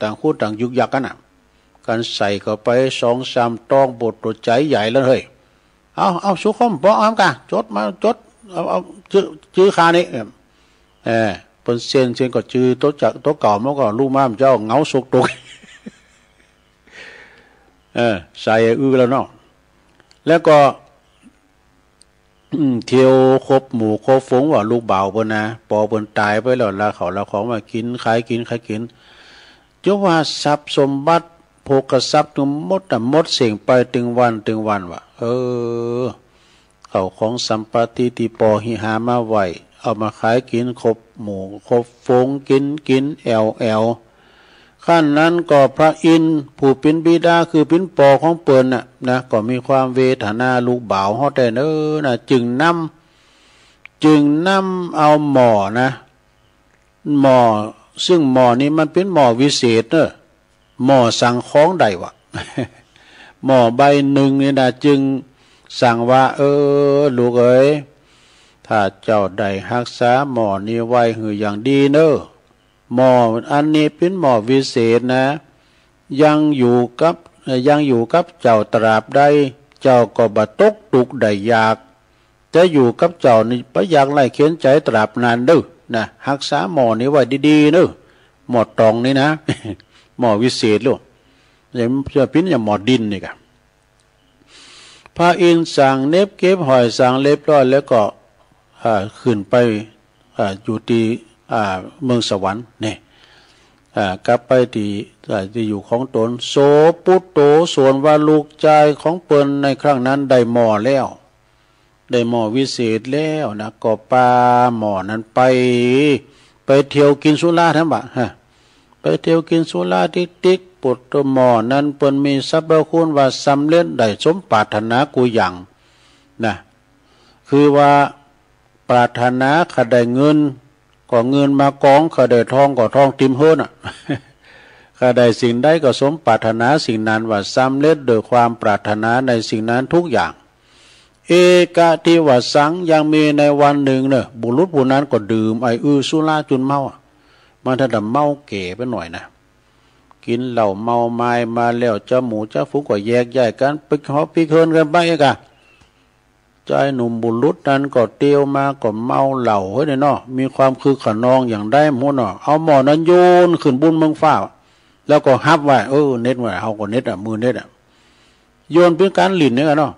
ต่างคู่ต่างยุกยักกันการใส่เข้าไป2-3ต้องบทตัวใจใหญ่แล้วเฮ้ยเอาสุขมบอกกะจดมาจดเอาชื่อคานี้เป็นเส้นก็ชื่อโต๊ะเก่ามันก็ลูกม้ามเจ้าเงาสุกตุกใส่แล้วเนาะแล้วก็เที่ยวคบหมู่คบฝูงว่าลูกบ่าวเพิ่นนะปอเพิ่นตายไปแล้วละเขาละของมากินขายกินจนว่าทรัพย์สมบัติโภคทรัพย์ทั้งหมดเสิ่งไปถึงวันว่ะเขาของสัมปติที่ปอหิหามาไว้เอามาขายกินคบหมู่คบฝูงกินแอลขั้นนั้นก็พระอินทร์ผู้เป็นบิดาคือเป็นปอของเปิ้นนะก็มีความเวทนาลูกบ่าวเฮาแต่นะจึงนำเอาหมอนะหมอซึ่งหมอนี้มันเป็นหมอวิเศษหมอสั่งของใดวะ หมอใบหนึ่งนี่นะจึงสั่งว่าลูกเอ๋ยถ้าเจ้าใดรักษาหมอนี้ไว้หืออย่างดีหมออันนี้เป็นหมอวิเศษนะยังอยู่กับเจ้าตราบใดเจ้าก็บ่ตกทุกข์ได้ยากจะอยู่กับเจ้านี่บ่อยากไล่เข็นใจตราบนานนะรักษาหมอนี้ไว้ดีๆหมอตองนี่นะ หมอวิเศษลูกอย่าพินอย่าหมอดินนี่กะพระอินทร์สั่งเน็บเก็บหอยสั่งเล็บร้อยแล้วก็ขึ้นไปอยู่ที่เมืองสวรรค์นี่กลับไปที่อยู่ของตนโสปุตโตส่วนว่าลูกชายของเปิ้นในครั้งนั้นได้หมอแล้วได้หมอวิเศษแล้วนะก็ปาหมอนั้นไปเที่ยวกินสุราทั้งบ่ไปเที่ยวกินสุราติ๊กปุตตหมอนั้นเปิ้นมีทรัพย์คุณว่าสำเร็จได้สมปรารถนากูอย่างนะคือว่า ปรารถนาขได้เงินก็เงินมากองขได้ทองก็ทองติมเฮิรน่ะ ขได้สิ่งใดก็สมปรารถนาสิ่งนั้นว่าสำเร็จโดยความปรารถนาในสิ่งนั้นทุกอย่างเอกะทิวสังยังมีในวันหนึ่งเนี่ยบุรุษผู้นั้นก็ดื่มไอสุราจนเมามันถ้าเมาเก๋ไปหน่อยนะกินเหล้าเมาไม้มาแล้วเจ้าหมูเจ้าฟุกก็แยกย้ายกันไปขอปีเคินกันไปกะใจหนุ่มบุรุษนั้นก็เตียวมาก็เมาเหล้าเฮ้ยเนาะมีความคือขนองอย่างได้หมดเนาะเอาหมอนั้นโยนขึ้นบุญเมืองฟ้าแล้วก็ฮับไว้เน็ตไว้เอาก็เน็ตมือเน็ตโยนเป็นการหลินเนี่ยเนาะ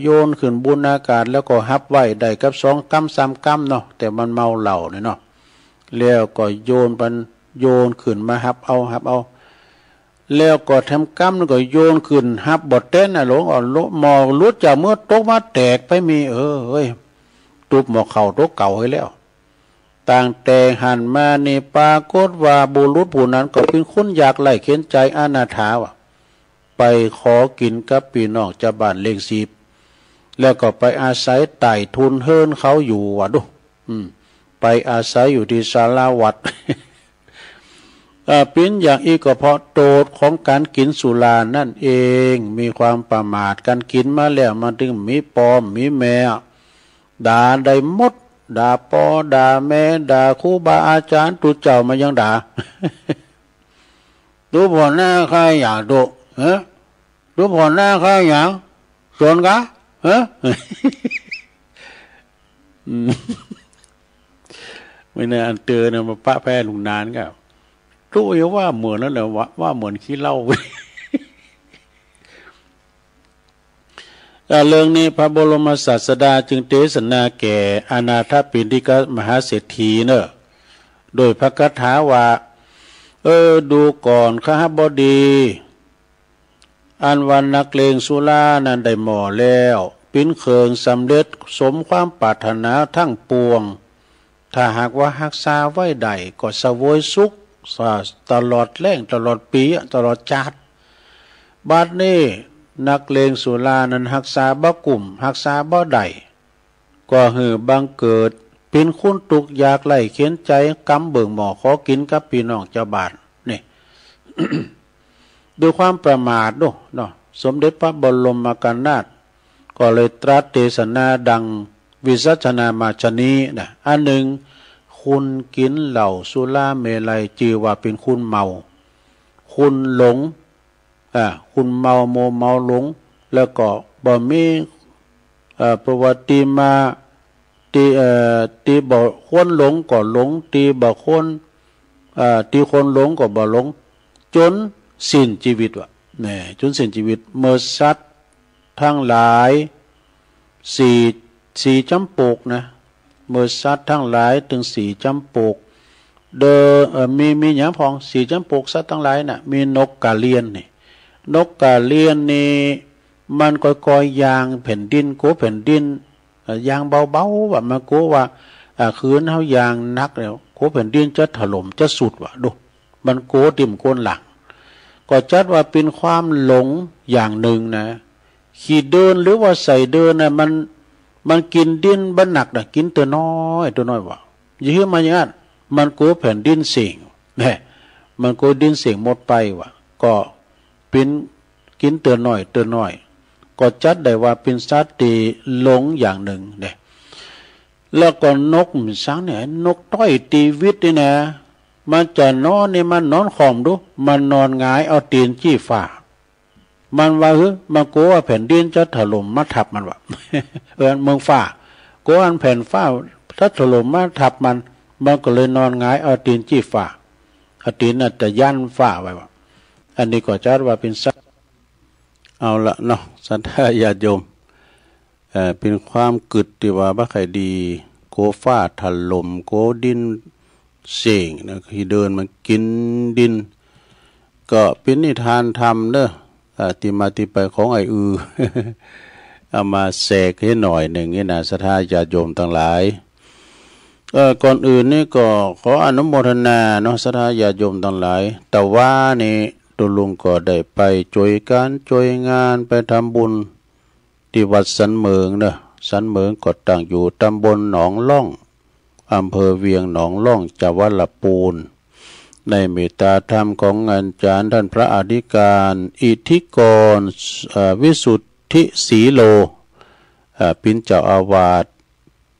โยนขึ้นบุญอากาศแล้วก็ฮับไว้ได้กับ2 กำ 3 กำเนาะแต่มันเมาเหล้าเนี่ยเนาะแล้วก็โยนขึ้นมาฮับเอาแล้วก็ทำกำแล้วก็โยนขึ้นฮับบทเต้นหลงหมอรุดจากเมื่อตกมาแตกไปมีเฮ้ยตุบหมอเข่าตกเก่าให้แล้วต่างแต่หันมาในปรากฏว่าบุรุษผู้นั้นก็เป็นคนอยากไล่เข็นใจอนาถาว่ะไปขอกินกับพี่น้องจะบ้านเลข10แล้วก็ไปอาศัยไต่ทุนเฮิรนเขาอยู่ว่ะดูไปอาศัยอยู่ที่ศาลาวัด เป็นอย่างอีกก็เพราะโทษของการกินสุรานั่นเองมีความประมาทการกินมาแล้วมันถึงมีปอมมีแม่ด่าได้หมดด่าปอด่าแม่ด่าครูบาอาจารย์ตุเจ้ามายังด่า ดูผ่อนหน้าใครอยากดูดูผ่อนหน้าใครอยากส่วนกะไม่น่าอันเตือนมาปะแพ้ลุงนานกับรู้ว่าเหมือนนั่นแหละว่าเหมือนขี้เหล้า เรื่องนี้พระบรมศาสดาจึงเทศนาแก่อนาถปิณฑิกมหาเศรษฐีเนอะโดยพระคาถาว่าดูก่อนข้าบดีอันวันนักเลงสุรานั้นได้หมอแล้วปิ้นเคิงสำเร็จสมความปรารถนาทั้งปวงถ้าหากว่ารักษาไว้ได้ก็เสวยสุขตลอดแรงตลอดปีตลอดชาติบัดนี้นักเลงสุรานั้นรักษาบ่กลุ่มรักษาบ่ได้ก็หือบังเกิดเป็นคุณตุกอยากไล่เขียนใจกำเบิ่งหมอขอกินกับพี่น้องเจ้าบ้านนี่ ด้วยความประมาทด้วยเนาะสมเด็จพระบรมกนาถก็เลยตรัสเทศนาดังวิสัชนามาชนีนะอันหนึ่งคุณกินเหล้าสุราเมลัยจือว่าเป็นคุณเมาคุณหลงคุณเมาโมเมาหลงแล้วก็บ่มีประวัติมาตีบ่คนหลงก็หลงตีบ่คนตีคนหลงก็บ่หลงจนสิ้นชีวิตว่ะเนี่ยจนสิ้นชีวิตเมื่อสัตว์ทั้งหลายสี่จำปกนะเมื่อสัตว์ทั้งหลายถึง4 จำปกมีอย่างพอง4 จำปกสัตว์ทั้งหลายน่ะมีนกกาเลียนนี่นกกาเลียนนี่มันก่อยๆยางแผ่นดินโกแผ่นดินยางเบาๆว่ามันโกว่าคืนเฮายางนักแล้วโกแผ่นดินจะถล่มจะสุดว่ะดูมันโกติ่มโกนหลังก็จัดว่าเป็นความหลงอย่างหนึ่งนะขี่เดินหรือว่าใส่เดินนะมันกินดินบันหนักนะกินตัวน้อยว่ะยื้อมาอย่างนั้นมันโกแผ่นดินเสียงเนี่ยมันโกดินเสียงหมดไปว่ะก็เป็นกินตัวน้อยก็จัดได้ว่าเป็นสัตว์ที่หลงอย่างหนึ่งเนี่ยแล้วก็นกมันสังเนี่ยนกต้อยตีวิตนี่นะมันจะนอนนี่มันนอนขอมดูมันนอนหงายเอาตีนจี้ฝ่ามันว่ามันกลัวว่าแผ่นดินจะถล่มมาทับมันวะ เมืองฝ่ากลัวอันแผ่นฝ้าถ้าถล่มมาทับมันก็เลยนอนหงายเอาตีนจี้ฝ่าเอาตีนน่ะจะยันฝ่าไว้วะอันนี้ก็จัดว่าเป็นสัตว์เอาละเนาะสัทธาญาติโยมเป็นความกึดที่ว่าบ่ใครดีโกฟ้าถล่มโกดินเสียงนะคือเดินมันกินดินก็เป็นนิทานธรรมเด้อที่มาที่ไปของเอามาแสกให้หน่อยหนึ่งนี่นะสัทธาญาติโยมทั้งหลายก่อนอื่นนี่ก็ขออนุโมทนาเนาะสัทธาญาติโยมทั้งหลายแต่ว่านี่ตัวลุงก็ได้ไปช่วยงานไปทำบุญที่วัดสันเมืองเนอะ สันเหมืองก็ตั้งอยู่ตำบลหนองล่องอำเภอเวียงหนองล่องจังหวัดลำพูนในเมตตาธรรมของอาจารย์ท่านพระอธิการอิทธิกรวิสุทธิศรีโลเป็นเจ้าอาวาส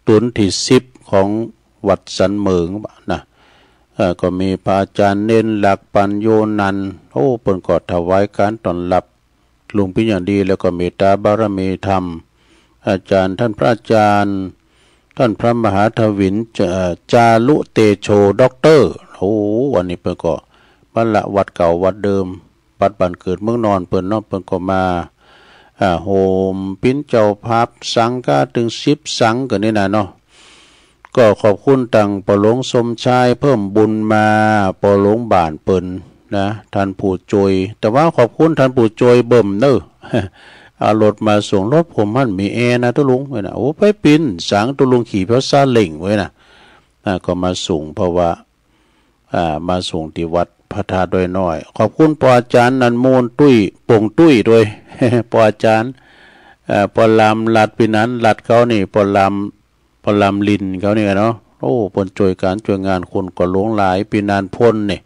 ตุนที่10ของวัดสันเหมืองนะก็มีพระอาจารย์เน้นหลักปัญโยนันท์เพิ่นก็ถวายการต้อนรับลุงเป็นอย่างดีแล้วก็เมตตาบารมีธรรมอาจารย์ท่านพระอาจารย์ท่านพระมหาทวินจารุเตโชด็อกเตอร์วันนี้เพิ่นก็บ้านละวัดเก่าวัดเดิมปัดบ้านเกิดเมืองนอนเพิ่นเนาะเพิ่นก็มาโฮมปิ้นเจ้าภาพสังฆาถึง10สังกันนี่นะเนาะก็ขอบคุณตังปอหลวงสมชายเพิ่มบุญมาปอหลวงบ้านเปิ้นนะท่านผู้จอยแต่ว่าขอบคุณท่านผู้จอยเบิ่มเด้อ เอารถมาส่งรถผมมันมีแอร์นะตุลุงไว้นะไปปินสังตุลุงขี่เพราะซาเล่งไว้นะก็มาส่งเพราะว่ามาส่งที่วัดพระธาตุด้วยน้อยขอบคุณปออาจารย์นันโมนตุ้ยป่งตุ้ยด้วย ปออาจารย์ปอลำลัดปีนั้นลัดเขานี่ปอลำลินเขานี่เนาะปนช่วยการช่วยงานคนก็หลงหลายปีนานพ้นนี่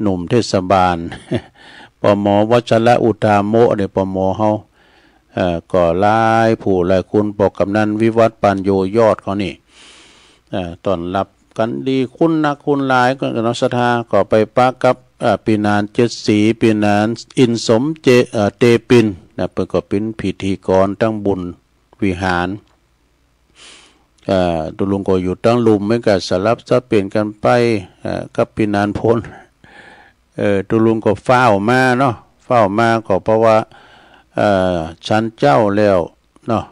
หนุ่มเทศบาล ปมวัชระอุทาโมเนี่ยปมเฮาก็หลายผู้หลายคุณปกำนันวิวัฒน์ปัญโยยอดเขานี่ต้อนรับกันดีคุณนักคุณหลายก็นักศรัทธาก็ไปปักกับปีนาน7 สีปีนานอินสมเตปินนะเปิดก็เป็นพิธีกรตั้งบุญวิหารตุลุงก็อยู่ตั้งลุมไม่กัดสลับซับเปลี่ยนกันไปกับปีนานพ้นตุลุงก็เฝ้ามาเนาะเฝ้ามาก็เพราะว่าชั้นเจ้าแล้วเนาะ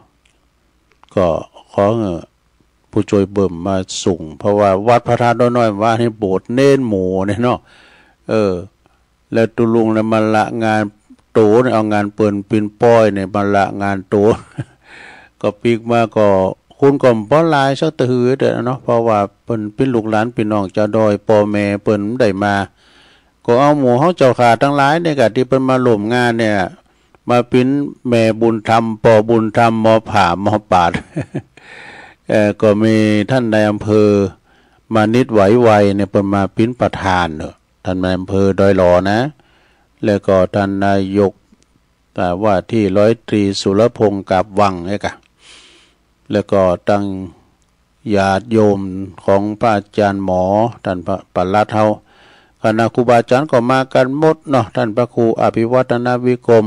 ก็ขอผู้ช่วยเบิ่มมาส่งเพราะว่าวัดพระธาตุน้อยว่าให้โบสถ์เน้นหมู่เนี่ยเนาะแล้วตุลุงเนี่ยมาละงานโตเนี่ยเอางานเปิ่นปินป้อยเนี่ยมาละงานโต ก็ปีกมาก็คุณก็บ่หลายสักตะหือเด้อเนาะเพราะว่าเปิ้นเป็นลูกหลานพี่น้องเจ้าดอยพ่อแม่เปิ้นได้มาก็เอาหมู่เฮาเจ้าขาทั้งหลายเนี่ยก็ที่เปิ้นมาร่วมงานเนี่ยมาเป็นแม่บุญธรรมพ่อบุญธรรมหมอผ่าหมอปาด ก็มีท่านนายอำเภอมานิดไหวไวเนี่ยเปิ้นมาเป็นประธานเนาะท่านนายอำเภอดอยหลอนะแล้วก็ท่านนายกว่าที่ร้อยตรีสุรพงศ์กาบวังเนี่ยก็แล้วก็ตั้งญาติโยมของพระอาจารย์หมอท่านพระปลัดเฮาคณะครูบาอาจารย์ก็มากันหมดเนาะท่านพระครูอภิวัฒนวิกรม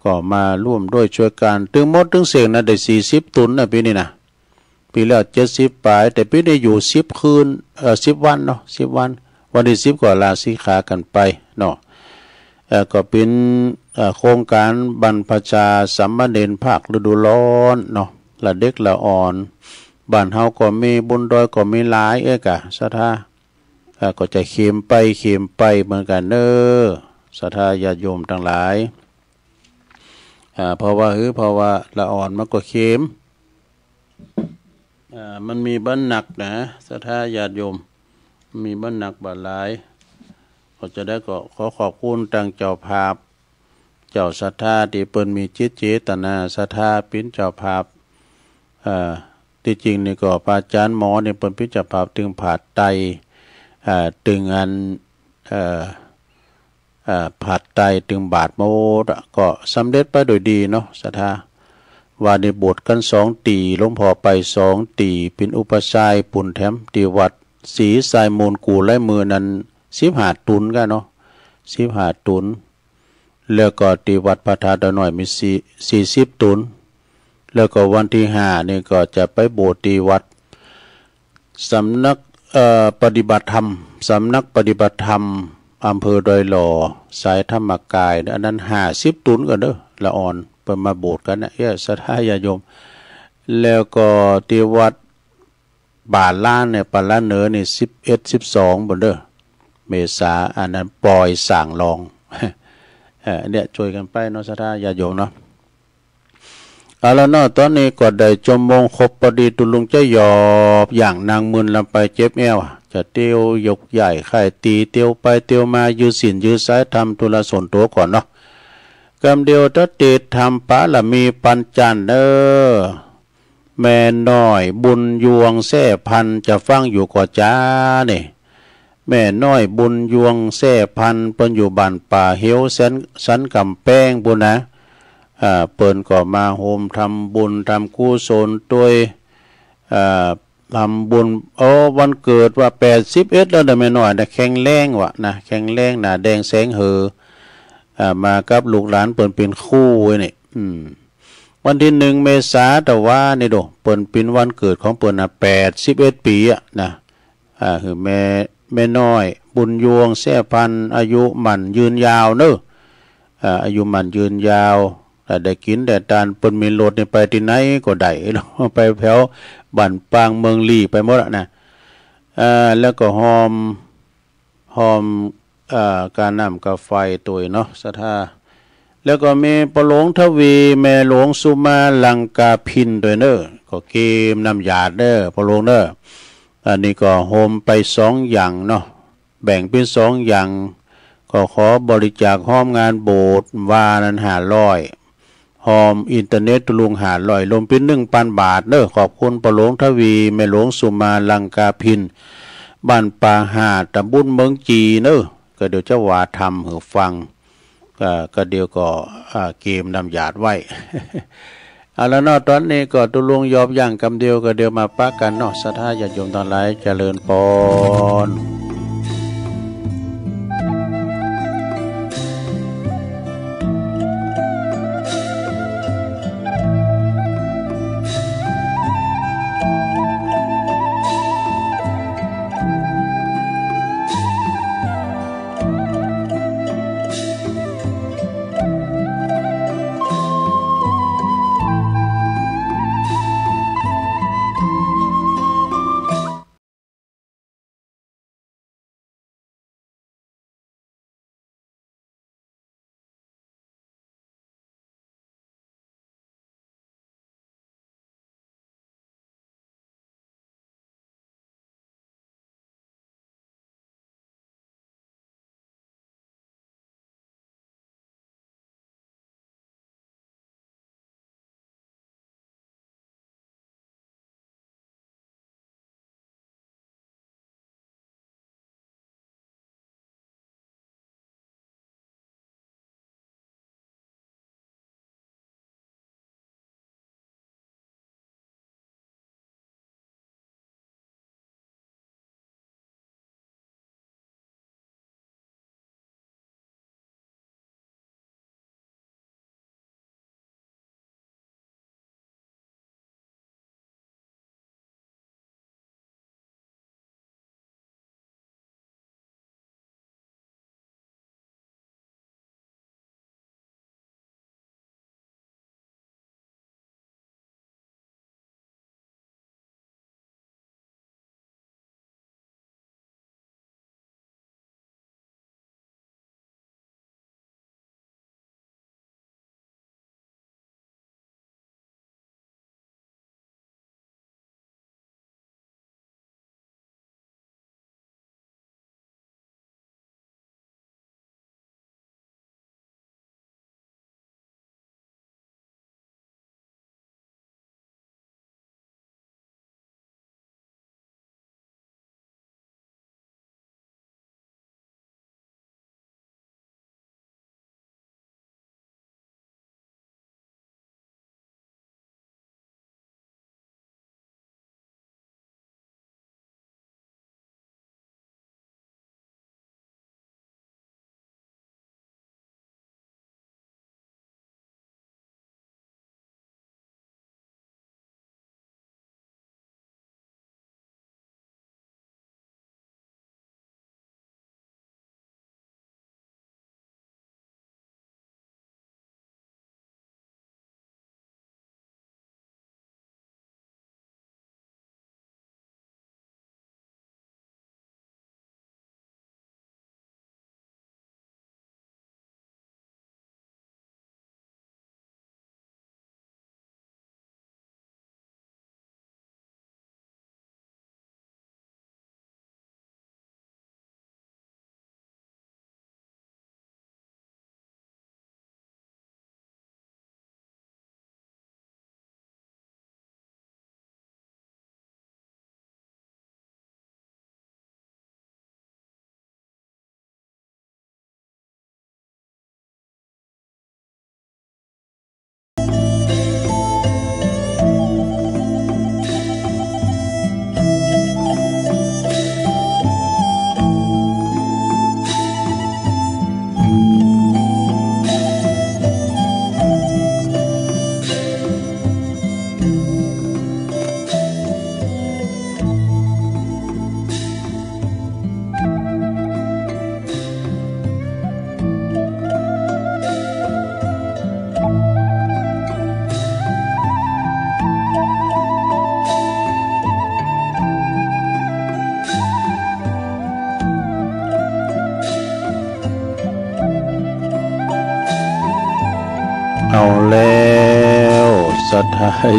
ก็มาร่วมด้วยช่วยกันถึงหมดถึงเสียงนะได้40 ตุนนะปีนี้นะปีแล้ว70ปลายแต่ปีนี้อยู่10 คืน10 วันเนาะ10 วันที่10ก็ลาสิกขากันไปเนาะก็เป็นโครงการบรรพชาสัมมเนรภาคฤดูร้อนเนาะละเด็กละอ่อนบ้านเฮาก็มีบุญดอยก็มีหลายกะศรัทธาก็จะเข็มไปเหมือนกันเด้อศรัทธาญาติโยมทั้งหลายเพราะว่าละอ่อนมันก็เข็มมันมีบ้านหนักนะศรัทธาญาติโยมมีบ้านหนักบ้านหลายก็จะได้ก็ขอขอบคุณทางเจ้าภาพเจ้าศรัทธาที่เปิ้นมีจิตเจตนาศรัทธาเป็นเจ้าภาพที่จริงนี่ก็พระอาจารย์หมอเนี่ยเป็นพิจารณาตึงผาดไตตึงอันผาดไตตึงบาทโมดก็สำเร็จไปโดยดีเนาะศรัทธาว่าในบทกัน2 ตีหลวงพ่อไป2 ตีเป็นอุปชัยปุ่นแถมตีวัดศรีสายมูลกูและมือนั้น15 ตุนกันเนาะ15 ตุนแล้วก็ตีวัดพระธาตุน้อยมี40 ตุนแล้วก็วันที่5นี่ก็จะไปโบสถ์ที่วัดสำนักปฏิบัติธรรมสำนักปฏิบัติธรรมอำเภอดอยหล่อสายธรรมกายอันนั้น50 ตุนกันเด้อละอ่อนเปิดมาโบสถ์กันนะศรัทธาญาติโยมแล้วก็ที่วัดบาทล้านเนี่ยปาละเหนือนี่11 12บ่เด้อเมษาอันนั้นปล่อยสางรอง เนี่ยช่วยกันไปเนาะศรัทธาญาติโยมเนาะเอาละเนาะตอนนี้ก็ได้จมมงครบพอดีตุลุงจะหยอบอย่างนางมึนลำไปเจ็บแอวจะเตียวยกใหญ่ไข่ตีเตียวไปเตียวมายืดสินยืดสายทำธุระส่วนตัวก่อนเนาะกำเดียวตะติดทำปะละมีปัญจันเด้อ แม่น้อยบุญยวงแท่พันจะฟังอยู่ก่อจ้าเนี่ยแม่น้อยบุญยวงแท่พันเปิ้นอยู่บ้านป่าเหียวสันกำแป้งบุญนะเปิ้นก็มาโฮมทำบุญทำกุศลด้วยทำบุญวันเกิดว่า81แล้วนะแม่น้อยนะแข็งแรงวะนะแข็งแรงหน้าแดงแสงเหอมากับลูกหลานเปิ้นเป็นคู่ไว้นี่วันที่1 เมษาแต่ว่านี่โดเปิ้นเป็นวันเกิดของเปิ้นนะ81 ปีอ่ะนะคือแม่น้อยบุญยวงแท่พันอายุมันยืนยาวเนอะอายุมันยืนยาวแต่ได้กินแต่ตานเปิ้นมีรถนี่ไปที่ไหนก็ได้เนาะไปแถวบ้านปางเมืองลี่ไปหมดอ่ะนะแล้วก็หอมการน้ำกาไฟตัวเนาะศรัทธาแล้วก็มีปหลวงทวีแม่หลวงสุมาลังกาพินด้วยเนอะก็เกมน้ำหยาดเด้อปหลวงเนอะอันนี้ก็โฮมไป2 อย่างเนาะแบ่งเป็น2 อย่างก็ขอบริจาคห้อมงานโบสถ์วานั้น500หอมอินเทอร์เน็ตลุง500รวมเป็น 1,000 บาทเนอะขอบคุณปหลวงทวีแม่หลวงสุมาลังกาพินบ้านป่าหาดตำบลเมืองจีเนอะก็เดี๋ยวจะว่าทำให้ฟังก็เดี๋ยวก็เกมนำหยาดไว้ เอาแล้วเนาะตอนนี้ก็ตุลุงยอบย่างกำเดียวก็เดี๋ยวมาปะกันเนาะศรัทธาญาติโยมทั้งหลายเจริญพร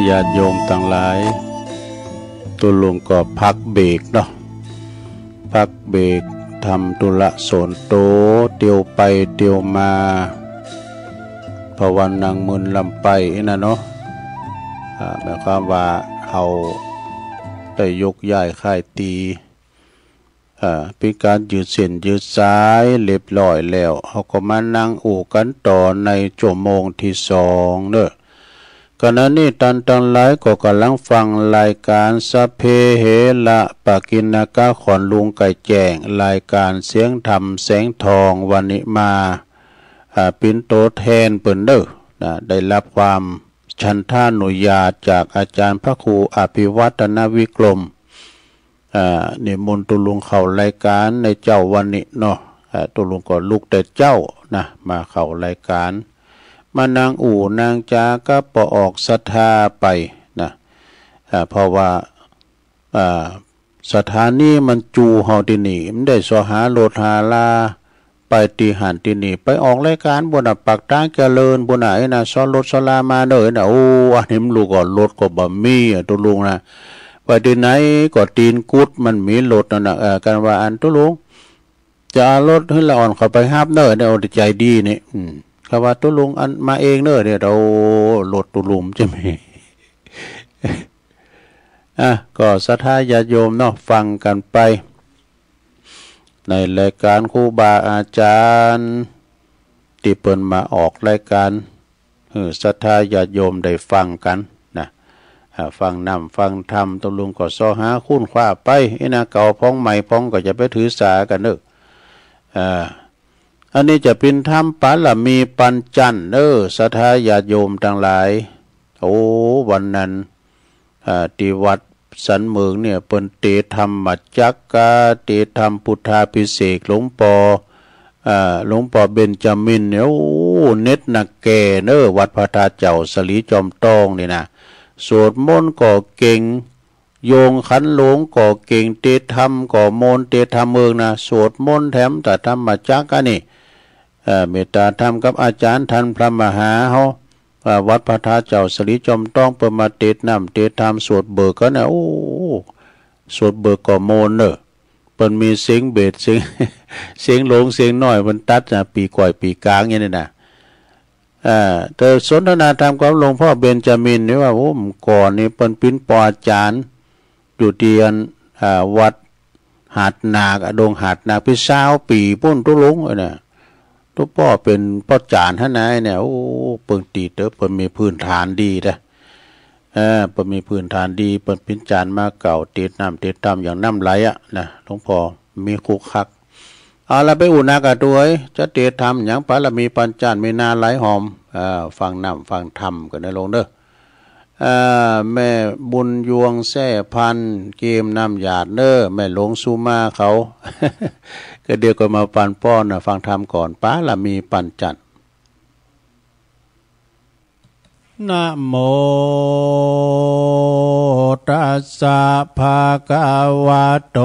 ญาติโยมทั้งหลายตุลุงก็พักเบรกเนาะพักเบรกทำธุระส่วนโตเตียวไปเตียวมาภาวันนางมึนลำไปนะเนาะหมายความว่าเขาได้ยกย้ายค่ายตีเป็นการยืดเส้นยืดสายเรียบร้อยแล้วเขาก็มานั่งอู่กันต่อในชั่วโมงที่2เนอะขณะนี้ตันหลายก็กำลังฟังรายการสัพเพเหระปะกิณกะขอนลุงไก่แจ้งรายการเสียงธรรมแสงทองวันนี้มาปินโตแทนเปิ้นเด้อได้รับความฉันทานุญาตจากอาจารย์พระครูอภิวัตนวิกรมนิมนต์ตุลุงเข้ารายการในเจ้าวันนี้เนาะตุลุงก็ลุกแต่เจ้านะมาเข้ารายการมานางอู่นางจาก็ปออกศรัทธาไปนะเพราะว่าสถานีมันจูเฮาที่นี่มันได้สหาโลดหาลาไปตีหันที่นี่ไปออกรายการบนปักตางเจริญบนไหนนะซ้อนรถสลามาเด้อนะโอ้อันนี้มันลูกก็รถก็บ่มีตุลุงนะไปที่ไหนก็ตีนกุดมันมีรถนั่นน่ะกันว่าอันตุลุงจะเอารถให้ละอ่อนเข้าไปฮับเด้อเอาใจดีนี่คำว่าตุลุงอันมาเองเนอะเนี่ยเราโหลดตุลุมจะมีก็ศรัทธาญาติโยมเนาะฟังกันไปในรายการครูบาอาจารย์ที่เปิ่นมาออกรายการศรัทธาญาติโยมได้ฟังกันนะฟังนำฟังธรรมตุลุงก็ซ้อหาคุ้นคว้าไปนะเก่าพ้องใหม่พ้องก็จะไปถือสากันเนอะอันนี้จะเป็นธรรมปาละมีปัญจันศรัทธาญาติโยมทั้งหลายโอ้วันนั้นที่วัดสันเมืองเนี่ยเปิ้นเตธรรมมัจจักกะเตธรรมพุทธาภิเษกหลวงปอเบญจมินเนี่ยโอ้เน็ตนักแก่วัดพระธาตุเจ้าสลีจอมตองนี่นะสวดมนต์ก็เก่งโยงขันหลวงก็เก่งเตธรรมก็โมนเตธรรมเมืองนะสวดมนต์แถมแต่ธรรมมัจจักกะนี่เมตตาธรรมกับอาจารย์ท่านพระมหาเฮาวัดพระธาตุเจ้าสลีจอมต้องเปิดมาเตศน้ำเตศธรรมสวดเบิกก็นะโอ้สวดเบิกก็โมนเปิ้นมีเสียงเบสเสียงหลงเสียงน้อยมันตัดนะปีก่อยปีกลางอย่างนี้นะแต่สนทนาธรรมกับหลวงพ่อเบญจมินนี่ว่าโอ้ก่อนนี่เปิ้นปิ้นปออาจารย์อยู่ที่วัดหาดนาคดงหาดนาคพี่สาวปีปุ้นตุลุงเนี่ยตัวพ่อเป็นพ่อจานท่านนายเนี่ยโอ้เปิ่นตีเต๋อเปิ่นมีพื้นฐานดีนะเปิ่นมีพื้นฐานดีเปิ่นเป็นจานมาเก่าติดน้ำติดตามอย่างน้ำไหลนะหลวงพ่อมีคุกคักเอาละไปอุ่นนากระด้วยจะเตะทำอย่างปาละมีปัญจานมีนาไหลหอมฟังน้ำฟังธรรมกันในลงเด้อแม่บุญยวงแซ่พันเกมน้ำหยาดแม่หลงซูมาเขาก็เดี๋ยวก็มาปันป้อนฟังธรรมก่อนป้าละมีปัญจันนะโมตัสสะภะคะวะโต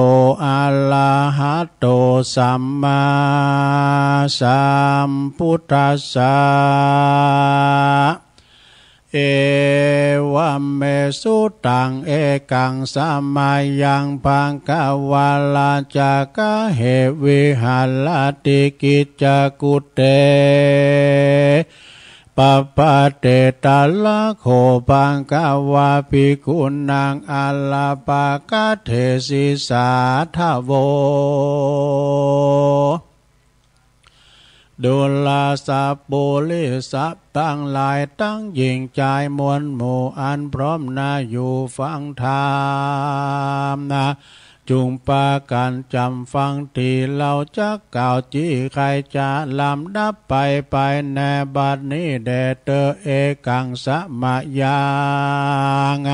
อะระหะโตสัมมาสัมพุทธัสสะเอวะเมสุตังเอกังสัมมายังภังคะวะลาจากะเหวิหัลลติกิจจกุเตปปะเตตาลาโคปังกาวาภิกขุนังอัลลปะกะเทศิสาทะโวดุลาสัพปุริสัพตั้งหลายตั้งยิ่งใจมวลหมู่อันพร้อมนาอยู่ฟังธรรมนะจุงปากันจำฟังที่เราจะกล่าวจี้ใครจะลำดับไปในบัดนี้แด่เตอเอกังสะมะยัง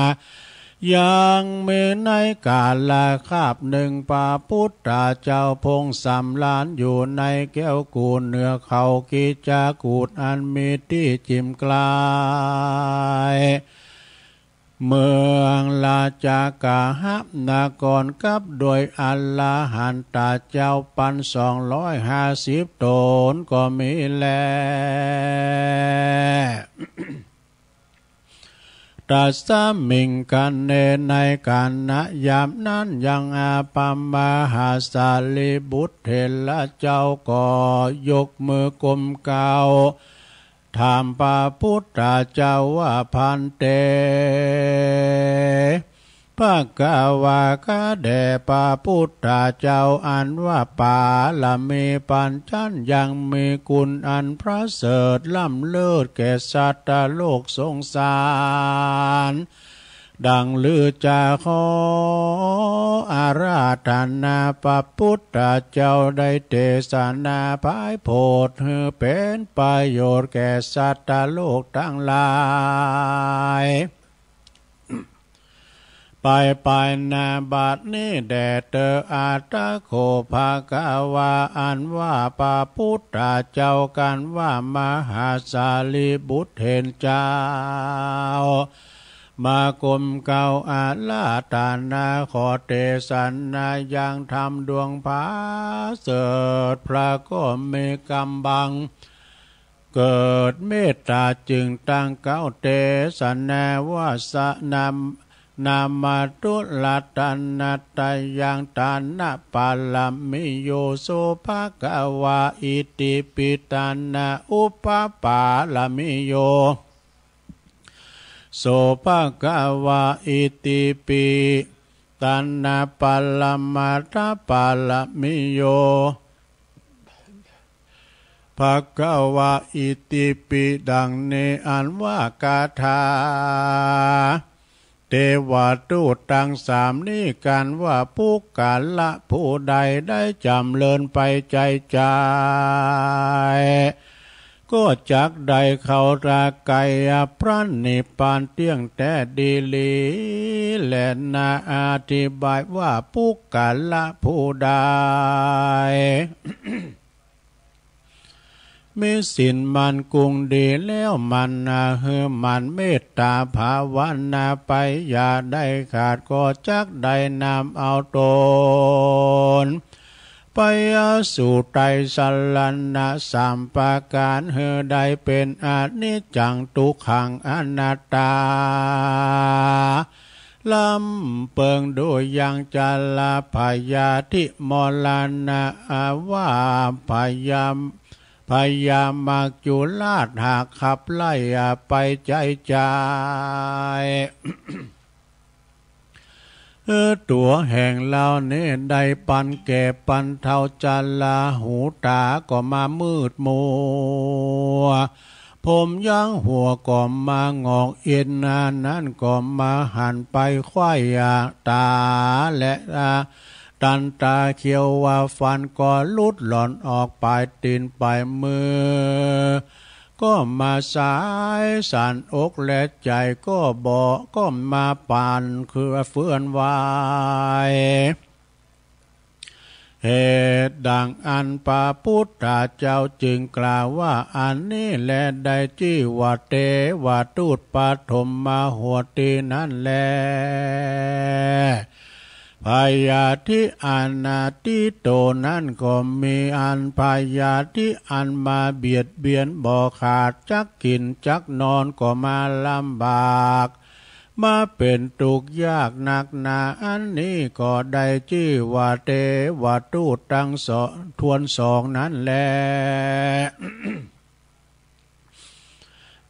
ยังมีในกาลคาบหนึ่งพระพุทธเจ้าพงสำลานอยู่ในแก้วกูลเหนือเขากิจากูดอันมีที่จิมกลายเมืองลาจากาหับนากรกับโดยอัลลาหันตาเจ้าปัน250 ตนก็มีแล ตัสสมิงกันเนในกันนะยามนั้นยังอาปัมมาหาสาลีบุตรเถระเจ้าก็ยกมือกลมเกาถามพระพุทธเจ้าว่าพันเตภะคะวะคะแด่พระพุทธเจ้าอันว่าปาลมีปัญจันยังมีคุณอันพระเสริฐล้ำเลิศแก่สัตว์โลกสงสารดังลือจาขออาราธนาพระพุทธเจ้าได้เทศนาภายโพธิให้เป็นประโยชน์แก่สัตว์โลกทั้งหลายไปนาบัดนี้แด่เตออาตะโคภะคะวาอันว่าพระพุทธเจ้ากันว่ามหาสารีบุตรเห็นเจ้ามากรมเก่าอาลาตานาขอเทศนายังทำดวงผาเสดพระก็มีกำบังเกิดเมตตาจึงตั้งเก้าเทศนาว่าสนามาตุลัตนาตายังตานะปาลามิโยโสภะคะวะอิติปิตานะอุปปาลามิโยโสภะคะวะอิติปิตานะปาลามาตาปาลามิโยภะคะวะอิติปิดังนี้อันว่ากาถาเทวทูตทั้งสามนี้กันว่าผู้กาละผู้ใดได้จำเริญไปใจใจก็จักใดเขาราไกยพระนิพพานเที่ยงแต่ดีลีและนาอธิบายว่าผู้กาละผู้ใด มีสินมันกุงดีแล้วมันมันเมตตาภาวนาไปอย่าได้ขาดก็จักได้นำเอาตนไปสู่ไตรสรณะสามประการได้เป็นอนิจจังทุกขังอนัตตาลำเปิงโดยยังจัลลาพยาธิมรณะว่าพยามักจุลาดหากขับไล่ไปใจใจ ตัวแห่งเราเนี่ยได้ปันแก่ปันเท่าจันลาหูตาก็มามืดมัวผมย่างหัวก็มางอกเอ็นนั้นก็มาหันไปควายตาและตันตาเขียวว่าฟันก็ลุดหล่อนออกปลายตีนปลายมือก็มาสายสั่นอกและใจก็บอกก็มาปานคือเฟื่อนวายเหตุดังอันพระพุทธเจ้าจึงกล่าวว่าอันนี้แลได้ชื่อว่าเทวทูตปฐมมโหตินั่นแลพยาธิอนาติโตนั้นก็มีอันพยาธิอันมาเบียดเบียนบ่ขาดจักกินจักนอนก็มาลำบากมาเป็นทุกข์ยากหนักหนาอันนี้ก็ได้ชื่อว่าเทวทูตทั้งทวนสองนั้นแล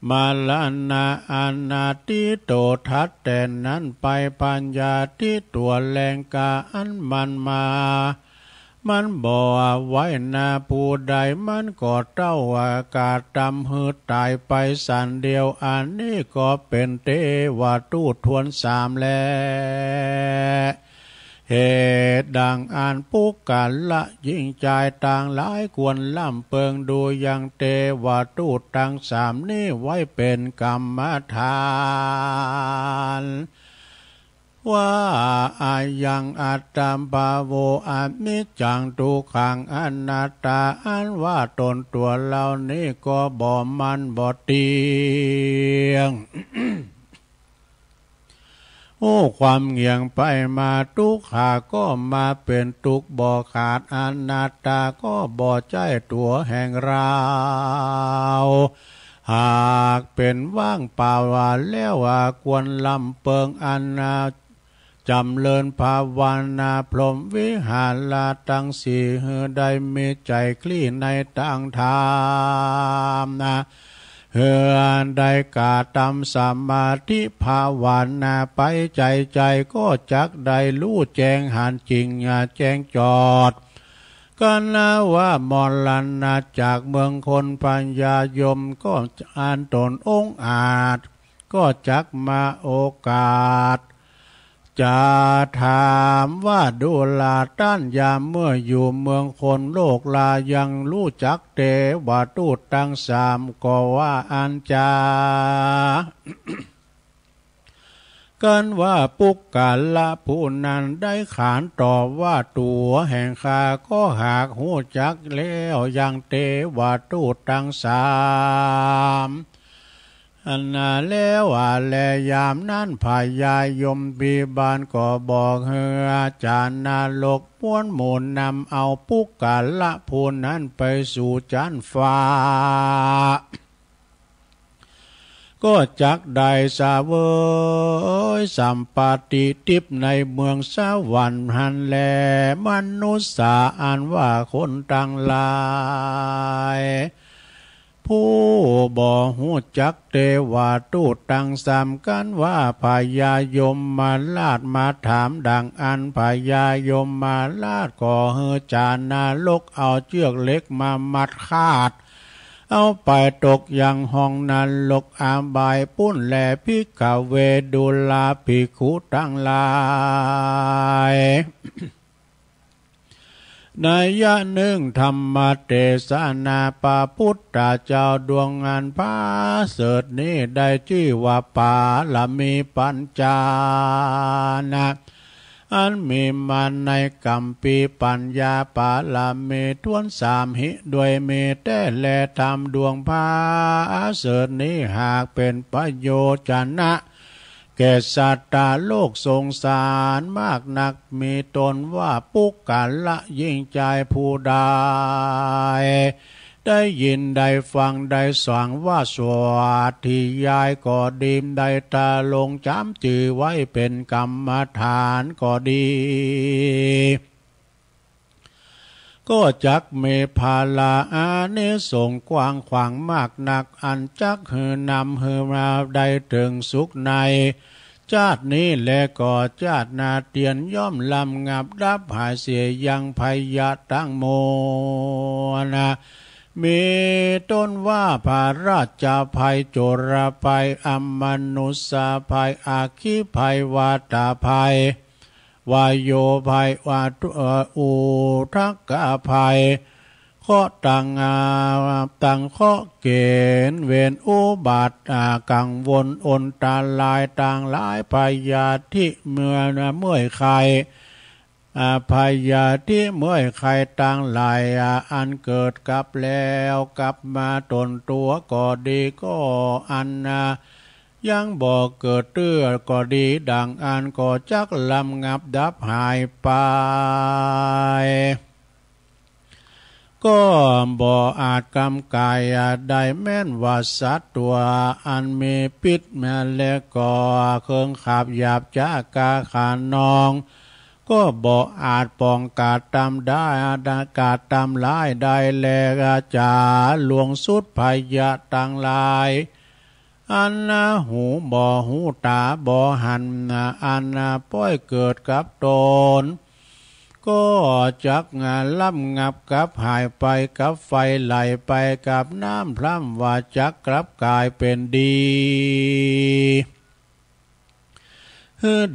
มาลานาอนาติโตทัดแต่นั้นไปปัญญาที่ตัวแรงกาอันมันมามันบ่ไว้นาผู้ใดมันก็เต้าอากาศตำหืดตายไปสันเดียวอันนี้ก็เป็นเทวทูตทวนสามแล้วเหตุดังอันปุกกาละยิ่งใจต่างหลายควรล่ำเปิงดูยังเทวทูตทั้งสามนี้ไว้เป็นกรรมฐานว่าอายังอัตตมภาโวอนิจจังทุกขังอนัตตาอันว่าตนตัวเรานี้ก็บ่มันบ่เที่ยง โอ้ความเงี่ยงไปมาทุกขาก็มาเป็นทุกบ่ขาดอนัตตาก็บ่ใจตัวแห่งเรา หากเป็นว่างเปล่าว่าแล้วควรลำเปิงอันจำเริญภาวนาพรหมวิหารลาตังสี่ได้มีใจคลี่ในต่างธรรมเฮือได้กาตำสมาธิภาวนาไปใจก็จักได้รู้แจ้งหันจริงแจ้งจอดกันนะว่ามรณะจากเมืองคนปัญญายมก็อ่านตนองค์อาจก็จักมาโอกาสจะถามว่าดูลาต้านยามเมื่ออยู่เมืองคนโลกลายังรู้จักเตวาตูตั้งสามก็ว่าอันจา กันว่าปุกกาละผู้นั้นได้ขานตอบว่าตัวแห่งข้าก็หากหูจักแล้วยังเตวาตูตั้งสามอันแล้วแลยามนั้นพายายมบีบานก็บอกเฮืออาจารย์นาลกป้วนหมุนนำเอาปุกกาละผู้นั้นไปสู่จันฟ้าก็จักได้สาเวยสัมปติทิพในเมืองสวรรค์หันแลมนุษย์สาอันว่าคนต่างหลายผู้บ่หูจักเทวาตูตังสามกันว่าพญายมมาลาดมาถามดังอันพญายมมาลาดก็เฮจานาลกเอาเชือกเล็กมามัดคาดเอาไปตกยังห้องนั้นลกอาบายปุ้นแลพิกาเวดุลาภิกขุตั้งหลายในยะหนึ่งธรรมเทศนาปาพุทธเจ้าดวงงานพาเสดนี้ได้ชื่อว่าปาลมีปัญจานะอันมีมาในกัมปีปัญญาปาลาเมทวนสามหิด้วยเมแต่แลธรรมดวงพาเสดนี้หากเป็นประโยชนะแก่สัตว์โลกสงสารมากนักมีตนว่าปุกกาละยิ่งใจผู้ใดได้ยินได้ฟังได้สังว่าสวัสดิยายก็ดีมได้ตาลงจำจือไว้เป็นกรรมฐานก็ดีก็จักเมพาลาอาเนส่งกว้างขวางมากนักอันจักหือนำหือมาได้ถึงสุขในชาตินี้และก็ชาตินาเตียนย่อมลำงับดับหายเสียยังพยาตั้งโมนะมีต้นว่าพระราชภัยโจรภัยอมนุษยภัยอาคีภัยวาตาภัยวายโยภัยวาตุอุทักกะภัยข้อตังข้อเกณฑ์เวนอุบัติกังวลอนตาลายต่างหลายพยาธิเมื่อยไข้พยาธิเมื่อยไข้ต่างหลายอันเกิดกับแล้วกลับมาตนตัวก็ดีก็อันยังบ่เกิดเตื้อก็ดีดังอันก็จักลำงับดับหายไปก็บ่อาจกำกายได้แม้นว่าสัตว์ตัวอันมีพิษแม้และก็เครื่องขับหยาบจากาขานองก็บ่อาจป้องกาดตำได้กาดตำลายได้แลจาหลวงสุดพยะต่างหลายอันหูบ่หูตาบ่หันอันป้อยเกิดกับตนก็จักงานล่ำงับกับหายไปกับไฟไหลไปกับน้ำพร่ำว่าจักกลับกลายเป็นดี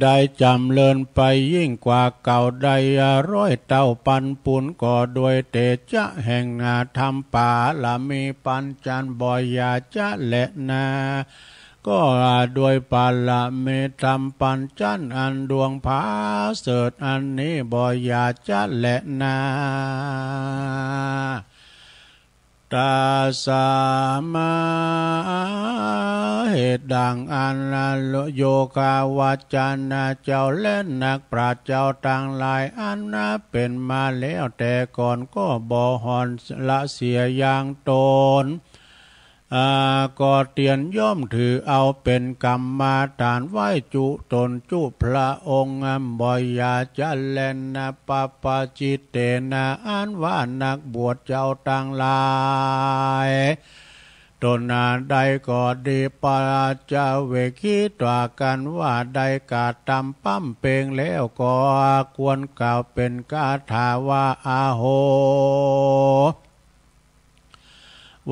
ได้จำเลินไปยิ่งกว่าเก่าได้ร้อยเต้าปันปุนก็โดยเตจะแห่งธรรมป่าละมีปัญจันบ่อยาจะและนาก็โดยปาละเมธรรมปัญจันอันดวงผาเสดอันนี้บ่อยาจะและนาตาสามาเหตุดังอันโยกาวาจานาเจ้าเล่นนักปราชญ์เจ้าต่างหลายอันเป็นมาแล้วแต่ก่อนก็บ่หอนละเสียอย่างตน ก็เตียนย่อมถือเอาเป็นกรรมาฐานไหว้จุตนจุพระองค์บ่อยาจะแลนนะปะปะจิตเตนะอันว่านักบวชเจ้าต่างหลายตนใดก็ดีปราจาเวคิตว่ากันว่าใดกาตำปั้มเปงแล้วก็ควรกล่าวเป็นคาถาว่าอาโห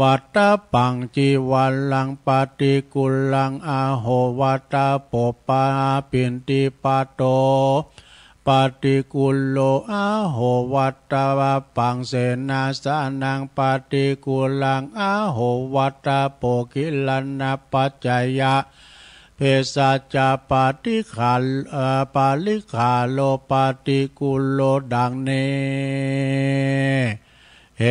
วัตตะปังจีวันลังปฏิกุลลังอาโหวัตตะโปปาปินติปะโตปฏิกุลโลอาโหวัตตะปังเสนาสานังปฏิกุลลังอาโหวัตตะโปกิลันนาปัจจยะเพสัจจปฏิขาปาลิขาโลปฏิกุลโลดังนี้เห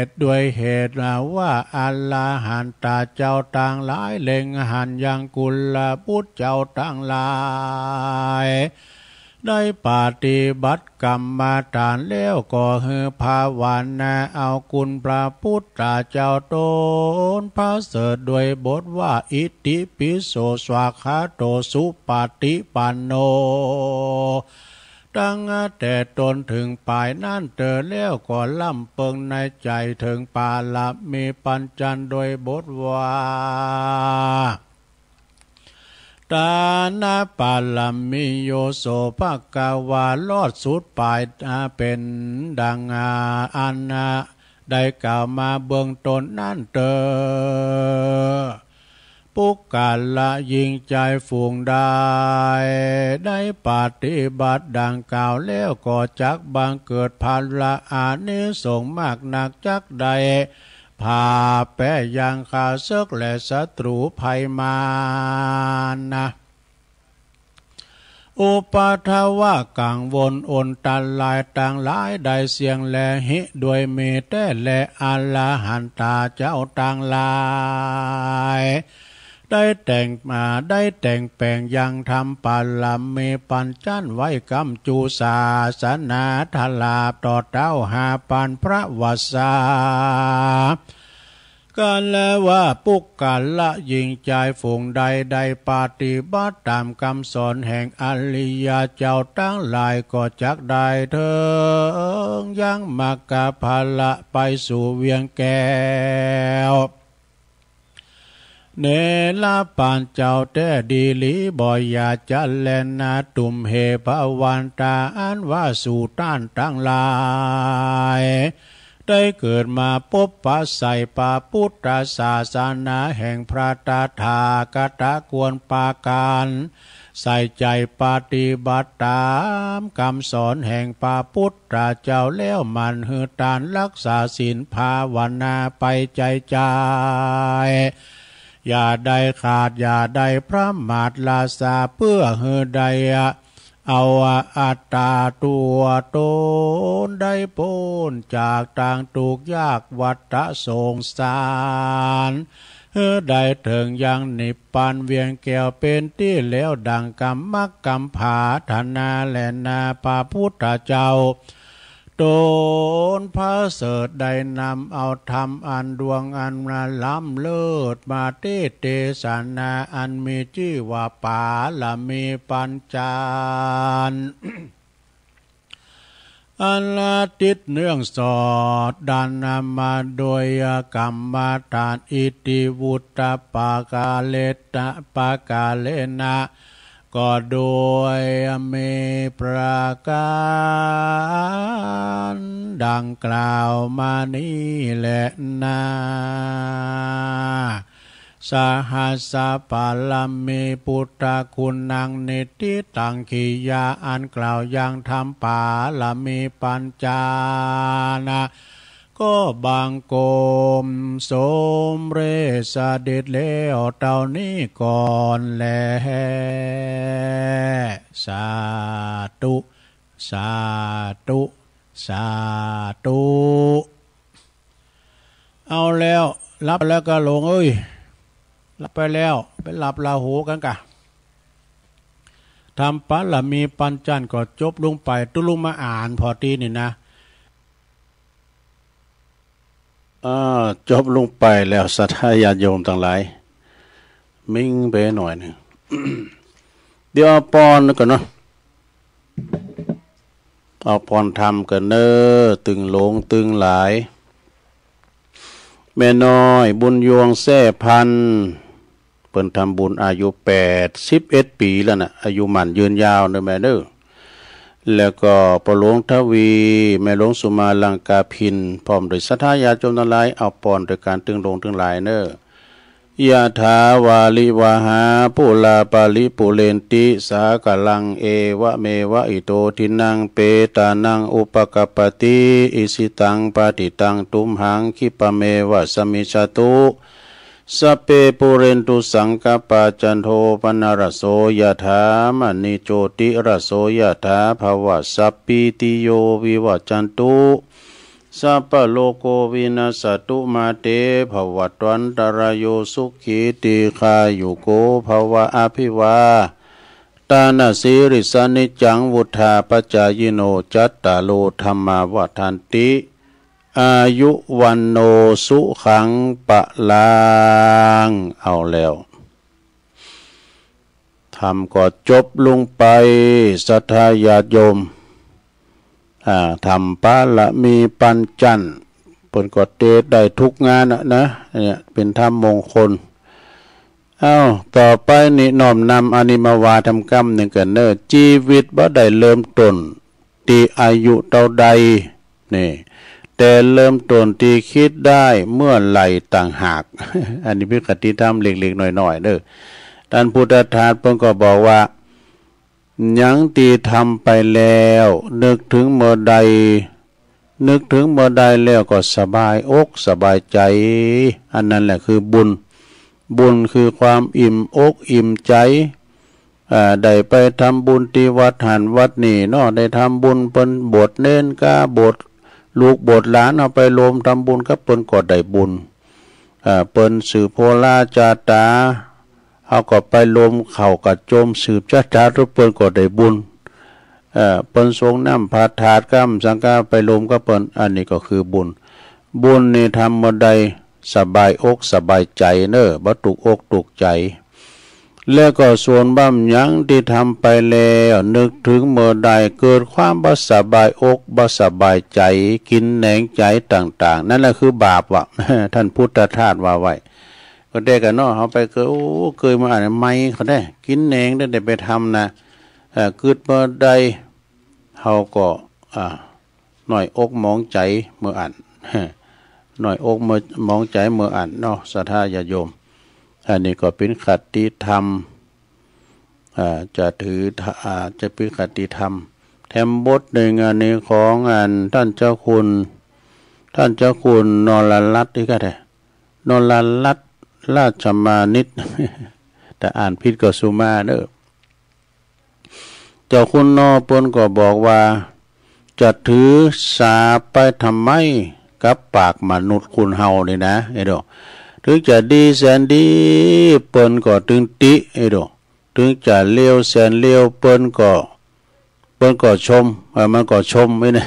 ตุด้วยเหตุว่าอัลลาหันตาเจ้าต่างหลายเล็งหันยังกุลบุตรเจ้าต่างหลายได้ปฏิบัติกรรมมาฐานแล้วก็ฮือภาวนาเอาคุณพระพุทธเจ้าตนพระเสด็จด้วยบทว่าอิติปิโสสวากขาโตสุปฏิปันโนตั้งแต่ตนถึงปลายนั่นเตอแล้วก็ล่ำเปิงในใจถึงปาละมีปัญจันโดยบทว่าตานาปาลามิโยโสภะกาวาลอดสุดปลายเป็นดังอันได้กล่าวมาเบื้องต้นนั่นเตอปุกกาละยิงใจฝูงได้ปฏิบัติดังกล่าวแล้วก็จักบังเกิดภาละอานิสงส์มากหนักจักใดพาแป้ยังข้าศึกและศัตรูภัยมานะอุปาทวะกังวลอนตันลายต่างหลายได้เสียงแลหิด้วยเมตแต่และอัลลาหันตาเจ้าต่างหลายได้แต่งแปลงยังทำปัลลำเมปัญจันไว้กำจูศาสนาทลาบต่อเต้าหาปันพระวสากันแล้วว่าปุกกาละยิงใจฝูงใดได้ปฏิบัติตามคำสอนแห่งอริยเจ้าตั้งหลายก็จักได้เถิงยังมักกะภาละไปสู่เวียงแก้วเนลาปานเจ้าแต่ดีลีบ่อยาจะแลนาตุมเหภวันตาอันว่าสู่ต้านตั้งหลายได้เกิดมาพบปะใส่ปาพุทธศาสนาแห่งพระตถาคตกวนปาการใส่ใจปฏิบัติตามคำสอนแห่งพระพุทธเจ้าแล้วมันหือตานรักษาศีลภาวนาไปใจอย่าได้ขาดอย่าได้พระมาทลาสาเพื่อหือใดเอาอัตตาตัวตนได้พ้นจากต่างทุกข์ยากวัฏสงสารได้ถึงยังนิพพานเวียงแก้วเป็นที่แล้วดังกรรมกรรมผาธนาและนาพระพุทธเจ้าตนพระเสด็จได้นำเอาธรรมอันดวงอันล้ำเลิศมาเทศนาอันมีชื่อว่าปาละมีปัญจานอันละติดเนื่องสอดดันนามาโดยกรรมฐานอิติวุตตปากาเลตะปากาเลนะก็โดยมีประการดังกล่าวมานี้แหละนะสหัสสะปาลามีพุทธคุณนังนิติตังขียาอันกล่าวยังทำปาลามีปัญจานะก็บางโกมสมเรสเด็จแล้วเต่านี้ก่อนแลสาธุสาธุสาธุเอาแล้วรับแล้วก็ลงรับไปแล้วไปหลับลาหูกันกะทำปัลละมีปัญจันก็จบลงไปตุลุมาอ่านพอตีนี่นะ จบลงไปแล้วศรัทธาญาติโยมทั้งหลายมิ่งไปหน่อยหนึ่ง เดี๋ยวเอาปอนก่อนเนาะเอาปอนทำกันเนอตึงหลงตึงหลายแม่น้อยบุญยวงแท่พันเปิ้นทำบุญอายุ81 ปีแล้วนะอายุหมันยืนยาวเด้อแม่เด้อแล้วก็ปหลวงทวีแม่หลวงสุมาลังกาพินพร้อมด้วยศรัทธาญาติโยมทั้งหลายเอาปอนโดยการตึงลงตึงหลายเนอยะถาวาลิวหาปุลาปาลิปุเรนติสากลังเอวะเมวะอิโตทินังเปตานังอุปกัปปติอิสิตังปฏิตังตุมหังคิปะเมวะสมิจฉตุสัพเพปุเรนตุสังกปาจันโทปนารโสยะถามณิโจติรโสยะถาภวะสัพพิติโยวิวัจจันตุสัพพโลโกวินาศตุมาเตภวัตวันตรายโยสุขีติคายุโกภวะอภิวาตานาสิริสนิจังวุธาปจายโนจัตตาโลธรรมาวัฏันติอายุวันโนสุขังปะลางเอาแล้วทำก็จบลงไปศรัทธาญาติโยมทำปาละมีปัญจันเปิ่นก็เทศได้ทุกงานนะเนี่ยเป็นธรรมมงคลต่อไปนี่น้อมนำอนิมาวาทำกรรมหนึ่งกันเนอชีวิตบ่ได้เริ่มต้นที่อายุเท่าใดนี่แต่เริ่มต้นที่คิดได้เมื่อไหร่ต่างหาก อันนี้เป็นคติธรรมเล็กๆน้อยๆเด้อท่านพุทธทาสเพิ่นก็บอกว่ายังตีทำไปแล้วนึกถึงเมื่อใดแล้วก็สบายอกสบายใจอันนั้นแหละคือบุญคือความอิ่มอกอิ่มใจได้ไปทำบุญที่วัดหันวัดนี่เนาะได้ทำบุญเปิ้นบวชเน้นกาบวชลูกบวชหลานเอาไปรวมทำบุญกับเปิ้นก็ได้บุญเปิ้นสืบโพลาจาตาเอาก็ไปรวมเข้ากับโจมสืบจาตาทุกเปิ้นก็ได้บุญเปิ้นทรงน้ำพาถาดกัมสังฆาไปรวมกับเปิ้นอันนี้ก็คือบุญนี่ทำบ่ได้สบายอกสบายใจเน้อบ่ตุกอกตุกใจแล้วก็ส่วนบ้ำยังที่ทำไปแล้วนึกถึงเมื่อใดเกิดความบ่สบายอกบ่สบายใจกินแหนงใจต่างๆนั่นแหละคือบาปว่ะ ท่านพุทธทาสว่าไว้ก็ได้กันเนาะเขาไปเคยมาอ่านไม่เขาได้กินแหนงได้ไปทำนะเกิดเมื่อใดเขาก็หน่อยอกมองใจเมื่ออ่าน หน่อยอกมองใจเมื่ออ่านเนาะศรัทธาญาติโยมอันนี้ก็เป็นคติธรรมจะเป็นคติธรรมแถมบทในงานนี้ของงานท่านเจ้าคุณนรลัตน์นี่ก็ได้นรลัตน์ราชมานิต แต่อ่านผิดก็สุมาเด้อเจ้าคุณนอปนก็บอกว่าจะถือสาไปทำไมกับปากมนุษย์คุณเฮานี่นะไอ้ดอกถึงจะดีแสนดีเปิ้นก็ถึงติไอ้ดอกถึงจะเลวแสนเลวเปิ้นก็ชมมันก็ชมไว้นะ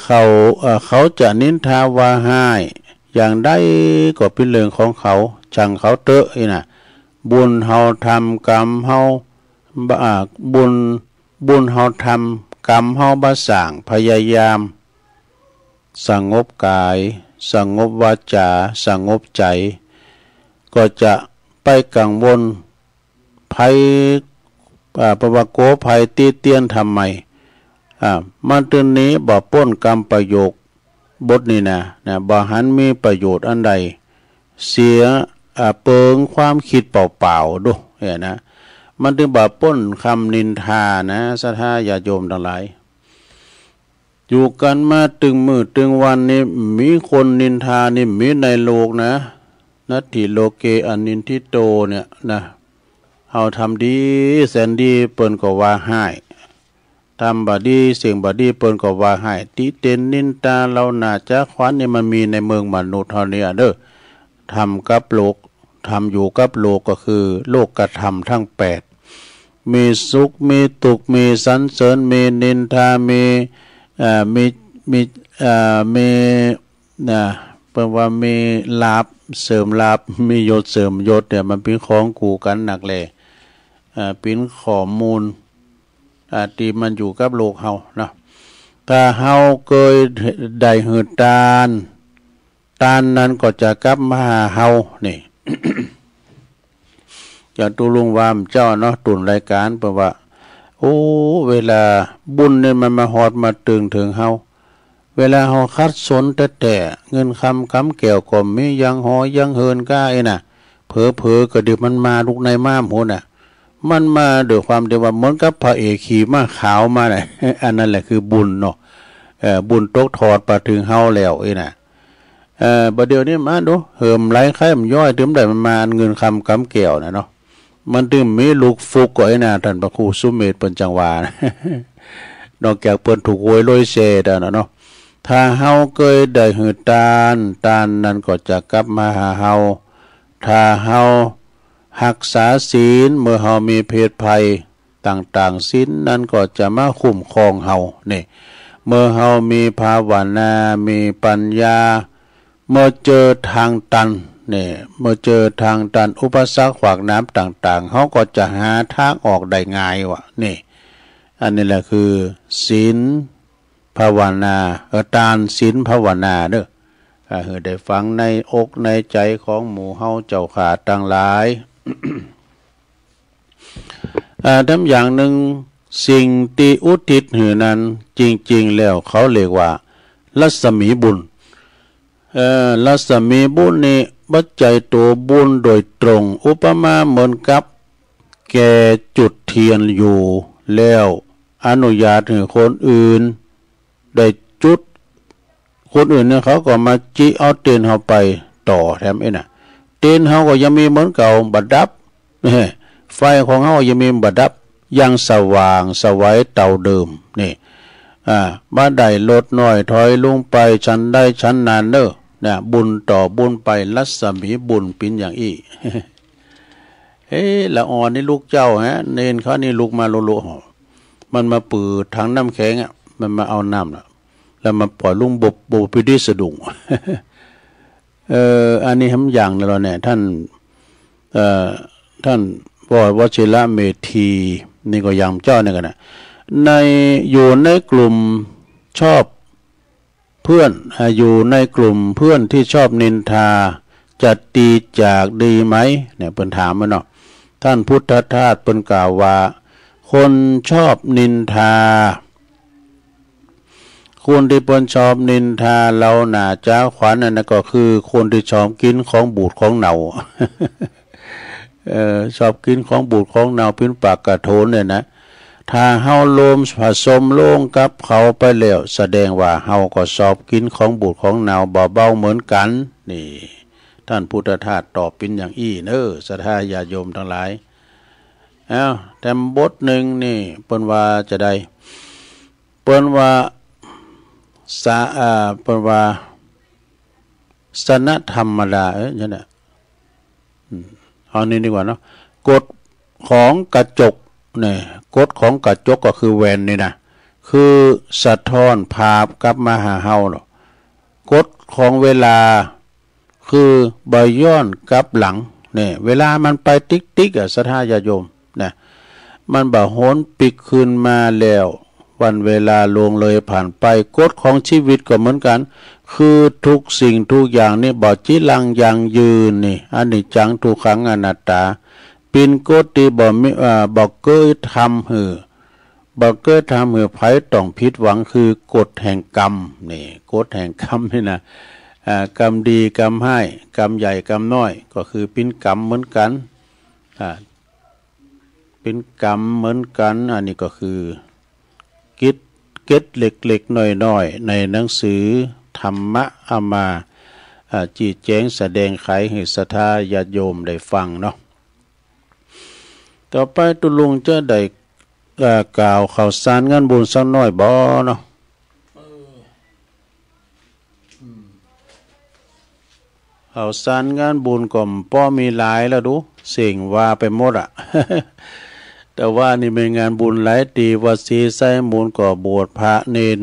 เขาจะนินทาว่าให้อย่างใดก็เป็นเรื่องของเขาช่างเขาเตอะไอ้น่ะบุญเฮาทำกรรมเฮาบุญเฮาทำกรรมเฮาบ่สร้างพยายามสงบกายสงบวาจาสงบใจก็จะไปกังวลภัยปวโกภัยตีเตียนทำไมมันตื่นนี้บ่ป้นกรรมประโยคบทนี้นะบ่หันมีประโยชน์อันใดเสียเปิงความคิดเปล่าๆดูเห็นนะมันถึงบ่ป้นคำนินทานะศรัทธาญาติโยมทั้งหลายอยู่กันมาตึงมือตึงวันนี้มีคนนินทานี่มีในโลกนะนัตถิโลเกอนินทิโตเนี่ยนะเฮาทำดีแสนดีเปิ้นก็ว่าให้ทำบดีเสียงบดีเปิ้นก็ว่าให้ติเต็นนินตาเราน่าจะควันนี่มันมีในเมืองมนุษย์เฮาเนี่ยเด้อทำกับโลกทำอยู่กับโลกก็คือโลกกธรรมทั้ง8มีสุขมีทุกข์มีสรรเสริญมีนินทามี มีนะแปลว่ามีลาภเสริมลาภมียศเสริมยศเนี่ยมันเป็นของกูกันหนักเลยเป็นข้อมูลที่มันอยู่กับโลกเฮานะถ้าเฮาเคยได้หืดตาลนั้นก็จะกลับมาหาเฮานี่ อย่างตุลุงวามเจ้าเนาะตุนรายการแปลว่าโอ้เวลาบุญเนี่ยมันมาฮอดมาตึงถึงเฮาเวลาเฮาคัดสนแต่เงินคำแก้วก็มียังหอยังเฮินก้าไอ้น่ะเผลอก็เดี๋ยวมันมาลูกในม้ามโหน่ะมันมาด้วยความที่ว่าเหมือนกับพระเอกขี่ม้าขาวมาน่ะ อันนั้นแหละคือบุญเนาะบุญตกทอดมาถึงเฮาแล้วไอ้น่ะบัดเดี๋ยวนี้มาดูเหิมไหลไข่มันย่อยถึงได้มันมาเงินคำแก้วน่ะเนาะมันถึงมีลูกฟุกก็ไอ้น่ะท่านพระครูสุเมธเปิ้นจังหวา นอกจากเปิ้นถูกโวยโรยเสดเนาะถ้าเฮาเคยได้หือตาลนั้นก็จะกลับมาหาเฮาถ้าเฮารักษาศีลเมื่อเฮามีเพศภัยต่างๆศีลนั้นก็จะมาคุ้มครองเฮานี่เมื่อเฮามีภาวนามีปัญญาเมื่อเจอทางตันนี่เมื่อเจอทางตันอุปสรรคขวากน้ำต่างๆเฮาก็จะหาทางออกได้ง่ายวะนี่อันนี้แหละคือศีลภาวนาทานศีลภาวนาเด้อได้ฟังในอกในใจของหมู่เฮาเจ้าขาต่างหลายทั้งอย่างหนึ่งสิ่งที่อุทิศหือนั้นจริงๆแล้วเขาเรียกว่ารัศมีบุญรัศมีบุญนี่บัจจัยตัวบุญโดยตรงอุปมาเหมือนกับแกจุดเทียนอยู่แล้วอนุญาตให้คนอื่นได้จุดคนอื่นเนี่ยเขาก็มาจิเอาเตียนเขาไปต่อแถมไอ้น่ะเตียนเขาก็ยังมีเหมือนเก่าบัดดับไฟของเขายังมีบัดดับยังสว่างสวัยเต่าเดิมนี่บ้านใดลดน้อยถอยลงไปชั้นได้ชั้นนานเด้อเนี่ยบุญต่อบุญไปรัศมีบุญเป็นอย่างอี้ ละอ่อนนี่ลูกเจ้าฮะเนนเขานี่ลูกมาโลโลมันมาปืดถังน้ำแข็งมันมาเอาน้ำแล้วมาปล่อยลุงบบไปดิสะดุ้ง อันนี้ทำอย่างแล้วเนี่ยท่านววชิระเมธีนี่ก็ยังเจ้าเนี่ยกันนะอยู่ในกลุ่มชอบเพื่อนอยู่ในกลุ่มเพื่อนที่ชอบนินทาจะตีจากดีไหมเนี่ยเพิ่นถามมาเนาะท่านพุทธทาสเพิ่นกล่าวว่าคนชอบนินทาคนที่เปิ้นชอบนินทาเราหน่าจ้าขวัญนั่นก็คือคนที่ชอบกินของบูดของเน่า ชอบกินของบูดของเน่าพิ้นปากกระโถนเนี่ยนะถ้าเฮาโลมผสมลงกับเขาไปแล้วแสดงว่าเฮาก็ชอบกินของบูดของเน่าเบาๆเหมือนกันนี่ท่านพุทธทาสตอบเป็นอย่างอี้ศรัทธาญาโยมทั้งหลายแต่บทหนึ่งนี่เปิ้นว่าจะได้เปิ้นว่าเปิ้นว่าสนะธรรมดานั่นแหละเอานี่ดีกว่าเนาะกฎของกระจกเนี่ยกฎของกระจกก็คือแวนนี่นะคือสะท้อนภาพกลับมาหาเฮาเนาะกฎของเวลาคือใบย้อนกลับหลังเนี่ยเวลามันไปติ๊กศรัทธาญาโยมนะมันบ่โหนปิกคืนมาแล้ววันเวลาลวงเลยผ่านไปกฎของชีวิตก็เหมือนกันคือทุกสิ่งทุกอย่างนี่บ่จิรังยังยืนนี่อนิจจังทุกขังอนัตตาเป็นกฎที่บ่เคยทำหือไผต้องผิดหวังคือกฎแห่งกรรมนี่กฎแห่งกรรมนี่นะกรรมดีกรรมให้กรรมใหญ่กรรมน้อยก็คือเป็นกรรมเหมือนกันเป็นกรรมเหมือนกันอันนี้ก็คือเก็ดเล็กๆน้อยๆในหนังสือธรรมะเอามาจี้แจงแสดงไขให้ศรัทธาญาติโยมได้ฟังเนาะต่อไปตุลุงจะได้กล่าวข่าวสารงานบุญสักน้อยบ่เนาะข่าวสารงานบุญก็ป้อมีหลายแล้วดูเสียงว่าไปหมด แต่ว่านี่เป็นงานบุญหลายตีวัดศรีไซมูลก็บวชพระเนน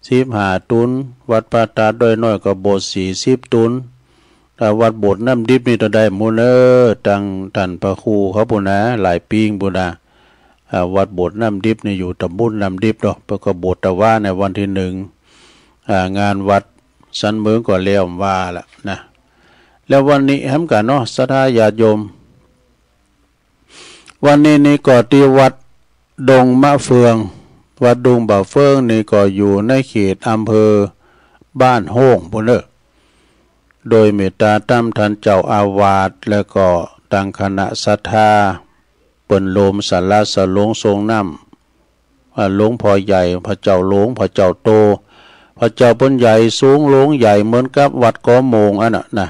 15 ตุนวัดปาตาดอยน้อยก็โบสถ์40 ตุนแต่วัดโบสถ์น้ำดิบนี่ต้องได้หมู่เด้อตั้งท่านพระครูเขาพุ่นนะหลายปีพุ่นนะวัดโบสถ์น้ำดิบนี่อยู่ตำบลน้ำดิบดอกแล้วก็โบสถ์ตะว่าในวันที่1งานวัดสันเมืองก็แล้วว่าละนะแล้ววันนี้ทำกันเนาะศรัทธาญาติโยมวันนี้นี่ก็ที่วัดดงมะเฟืองวัดดงบ่าเฟืองนี่ก็อยู่ในเขตอำเภอบ้านโฮงพุ่นเด้อโดยเมตตาตั้มท่านเจ้าอาวาสแล้วก็ตั้งคณะศรัทธาเปิ้นโลมศาลาสลงทรงน้ำหลวงพ่อใหญ่พระเจ้าหลวงพระเจ้าโตพระเจ้าเปิ้นใหญ่สูงหลวงใหญ่เหมือนกับวัดกอโมงอันน่ะนะ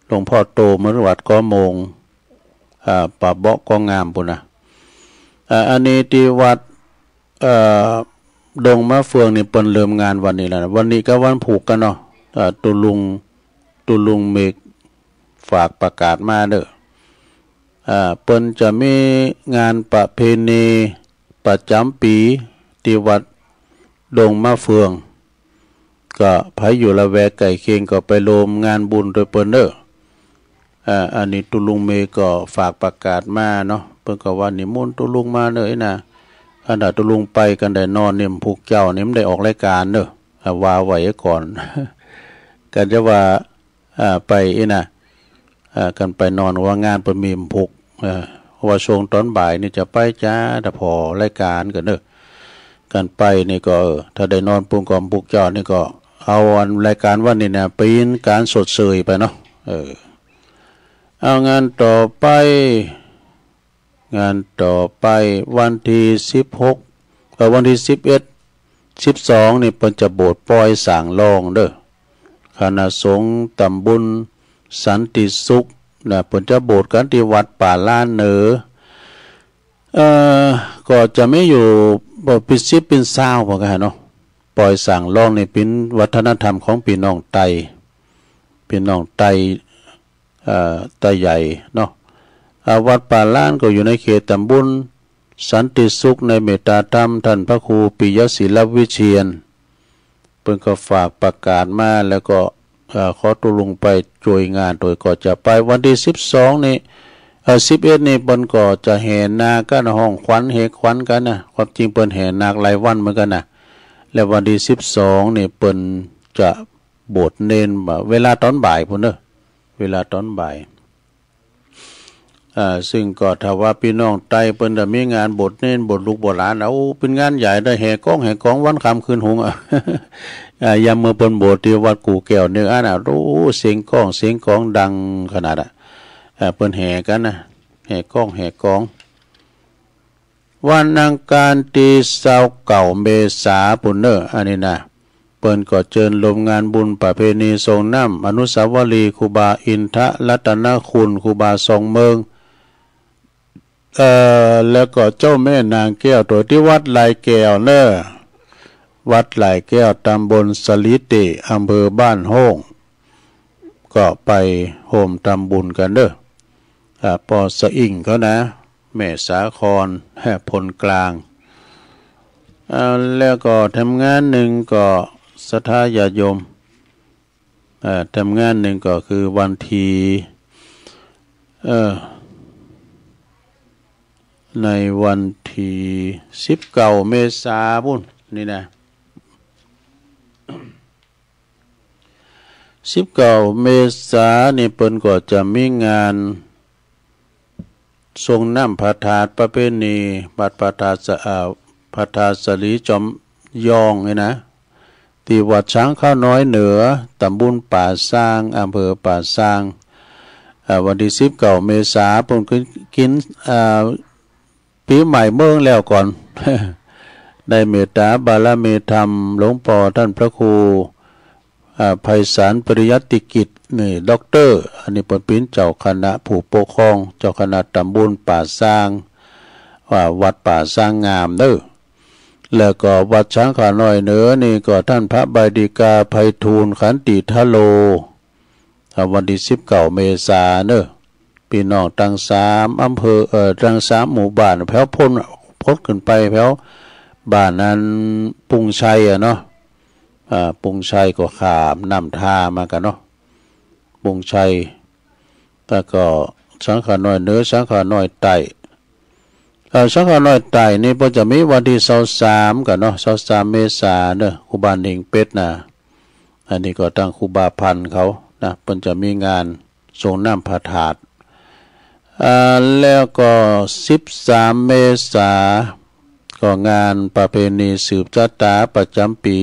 หลวงพ่อโตเหมือนวัดกอโมงป่าเบาะก็งามพุ่นนะอันนี้ที่วัดดงมะเฟืองนี่เปิ้นเริ่มงานวันนี้แล้วนะวันนี้ก็วันผูกกันเนาะตุลุงเมกฝากประกาศมาเด้อเปิ้นจะมีงานประเพณีประจำปีที่วัดดงมะเฟืองก็ไผอยู่ละแวกไก่เคียงก็ไปโลมงานบุญโดยเปิ้นเด้ออันนี้ตุลุงเมก็ฝากประกาศมาเนาะเพิ่นก็ว่านิมนต์ตุลุงมาเด้อนะอันน่ะตุลุงไปกันได้นอนเนี่ยพวกเจ้านี่มันได้ออกรายการเด้อว่าไว้ก่อน กันจะว่าไปนะกันไปนอนว่างานเปิ้นมีพุกว่าช่วงตอนบ่ายนี่จะไปจ้าแต่พอรายการกันเด้อกันไปนี่ก็ถ้าได้นอนปุ้งกอมพวกเจ้านี่ก็เอาวันรายการวันนี้นะปีนการสดเสยไปเนาะเอางานต่อไปวันที่16วันที่11 12นี่เพิ่นจะโบสถ์ปอยสางรองเด้อคณะสงฆ์ตำบลสันติสุขนะเพิ่นจะโบสถ์กันที่วัดป่าล้านเหนือก็จะไม่อยู่บ่ปิด10เป็น20พอกันเนาะปอยสางรองนี่เป็นวัฒนธรรมของพี่น้องไตใหญ่เนาะวัดป่าล้านก็อยู่ในเขตตำบลสันติสุขในเมตตาธรรมท่านพระครูปิยศิลวิเชียรเพิ่นก็ฝากประกาศมาแล้วก็ขอตุลุงไปช่วยงานโดยก็จะไปวันที่12นี่11นี่เปิ้นก็จะแห่นาคกันห้องขวัญเฮขวัญกันนะความจริงเปิ้นแห่นาคหลายวันเหมือนกันนะแล้ววันที่12นี่เปิ้นจะโบสถ์เน้นเวลาตอนบ่ายพุ่นเด้อเวลาตอนบ่ายซึ่งก็ถ้าว่าพี่น้องไตเปิ้นจะมีงานบทเน้นบทลูกบทหลานเอาเป็นงานใหญ่ได้แห่กองวันค่ำคืนหงยามเมื่อเปิ้นโบสถ์ที่วัดกู่แก้วนึกรู้เสียงกองดังขนาดเปิ้นแห่กันนะแห่กองวันอังคารที่29 เมษายนปุ่นเด้ออันนี้นะเปิ้นก็เชิญลงงานบุญประเพณีทรงน้ำอนุสาวรีย์ครูบาอินทรัตนคุณครูบาทรงเมืองแล้วก็เจ้าแม่นางแก้วตัวที่วัดหลายแก้วเนอะวัดหลายแก้วตำบลสลิติอำเภอบ้านโฮงก็ไปโฮมทำบุญกันเด้อปอสะอิ่งเขานะแม่สาครพลกลางแล้วก็ทำงานหนึ่งก็ศรัทธาญาติโยมทำงานหนึ่งก็คือวันที่ในวันที่19 เมษายนนี่นะ19 เมษายนนี่เปิ้นก็จะมีงานทรงน้ำพระธาตุประเพณีบัดพระธาตุสลีจอมยองนี่นะที่วัดช้างข้าวน้อยเหนือตำบลป่าซางอำเภอป่าซางวันที่19 เมษายนผมกินปีใหม่เมืองแล้วก่อน ได้เมตตาบารมีธรรมหลวงพ่อท่านพระครูไพศาลปริยัติกิจนี่ด็อกเตอร์อันนี้เป็นเจ้าคณะผู้ปกครองเจ้าคณะตำบลป่าซางวัดป่าซางงามเด้อแล้วก็วัดช้างขาน้อยเหนือนี่ก็ท่านพระบดีกาไพฑูรย์ขันติทโลวันที่19 เมษายนเด้อพี่น้องทั้ง3อำเภอทั้ง3หมู่บ้านแถวพ้นขึ้นไปแถวบ้านนั้นปุงชัยเนาะ ปุงชัยก็ขามนำทามากันเนาะปุงชัยแต่ก็สังขารน้อยเนื้อสังขารน้อยไตสังขารน้อยไตนี่พอจะมีวันที่23กันเนาะ23เมษายนเด้อครูบาเฮงเป็ดนะอันนี้ก็ตั้งครูบาพันธ์เขานะเพิ่นจะมีงานส่งน้ำพระธาตุแล้วก็13เมษายนก็งานประเพณีสืบชะตาประจำปี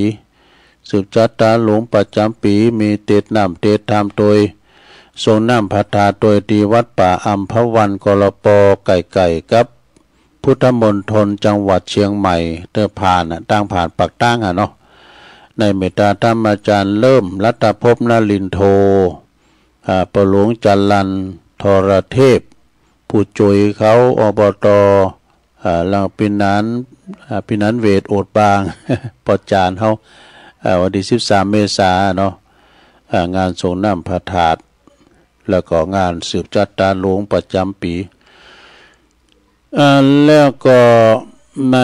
สืบชะตาหลวงประจำปีมีเตดน้ำเตดธรรมโดยทรงน้ำพระธาตุโดยดีวัดป่าอัมพวันกลปไก่กับพุทธมณฑลจังหวัดเชียงใหม่เดินผ่านตั้งผ่านปักตั้งเนาะในเมตตาธรรมอาจารย์เริ่มรัตภพนลินโทประหลวงจันลันทรเทพผู้จุยเขาอบตลังปินันเวทโอดบางปอจานเขาวันที่13เมษายนเนาะงานส่งน้ำพระธาตุแล้วก็งานสืบชะตาหลวงประจำปีแล้วก็ใน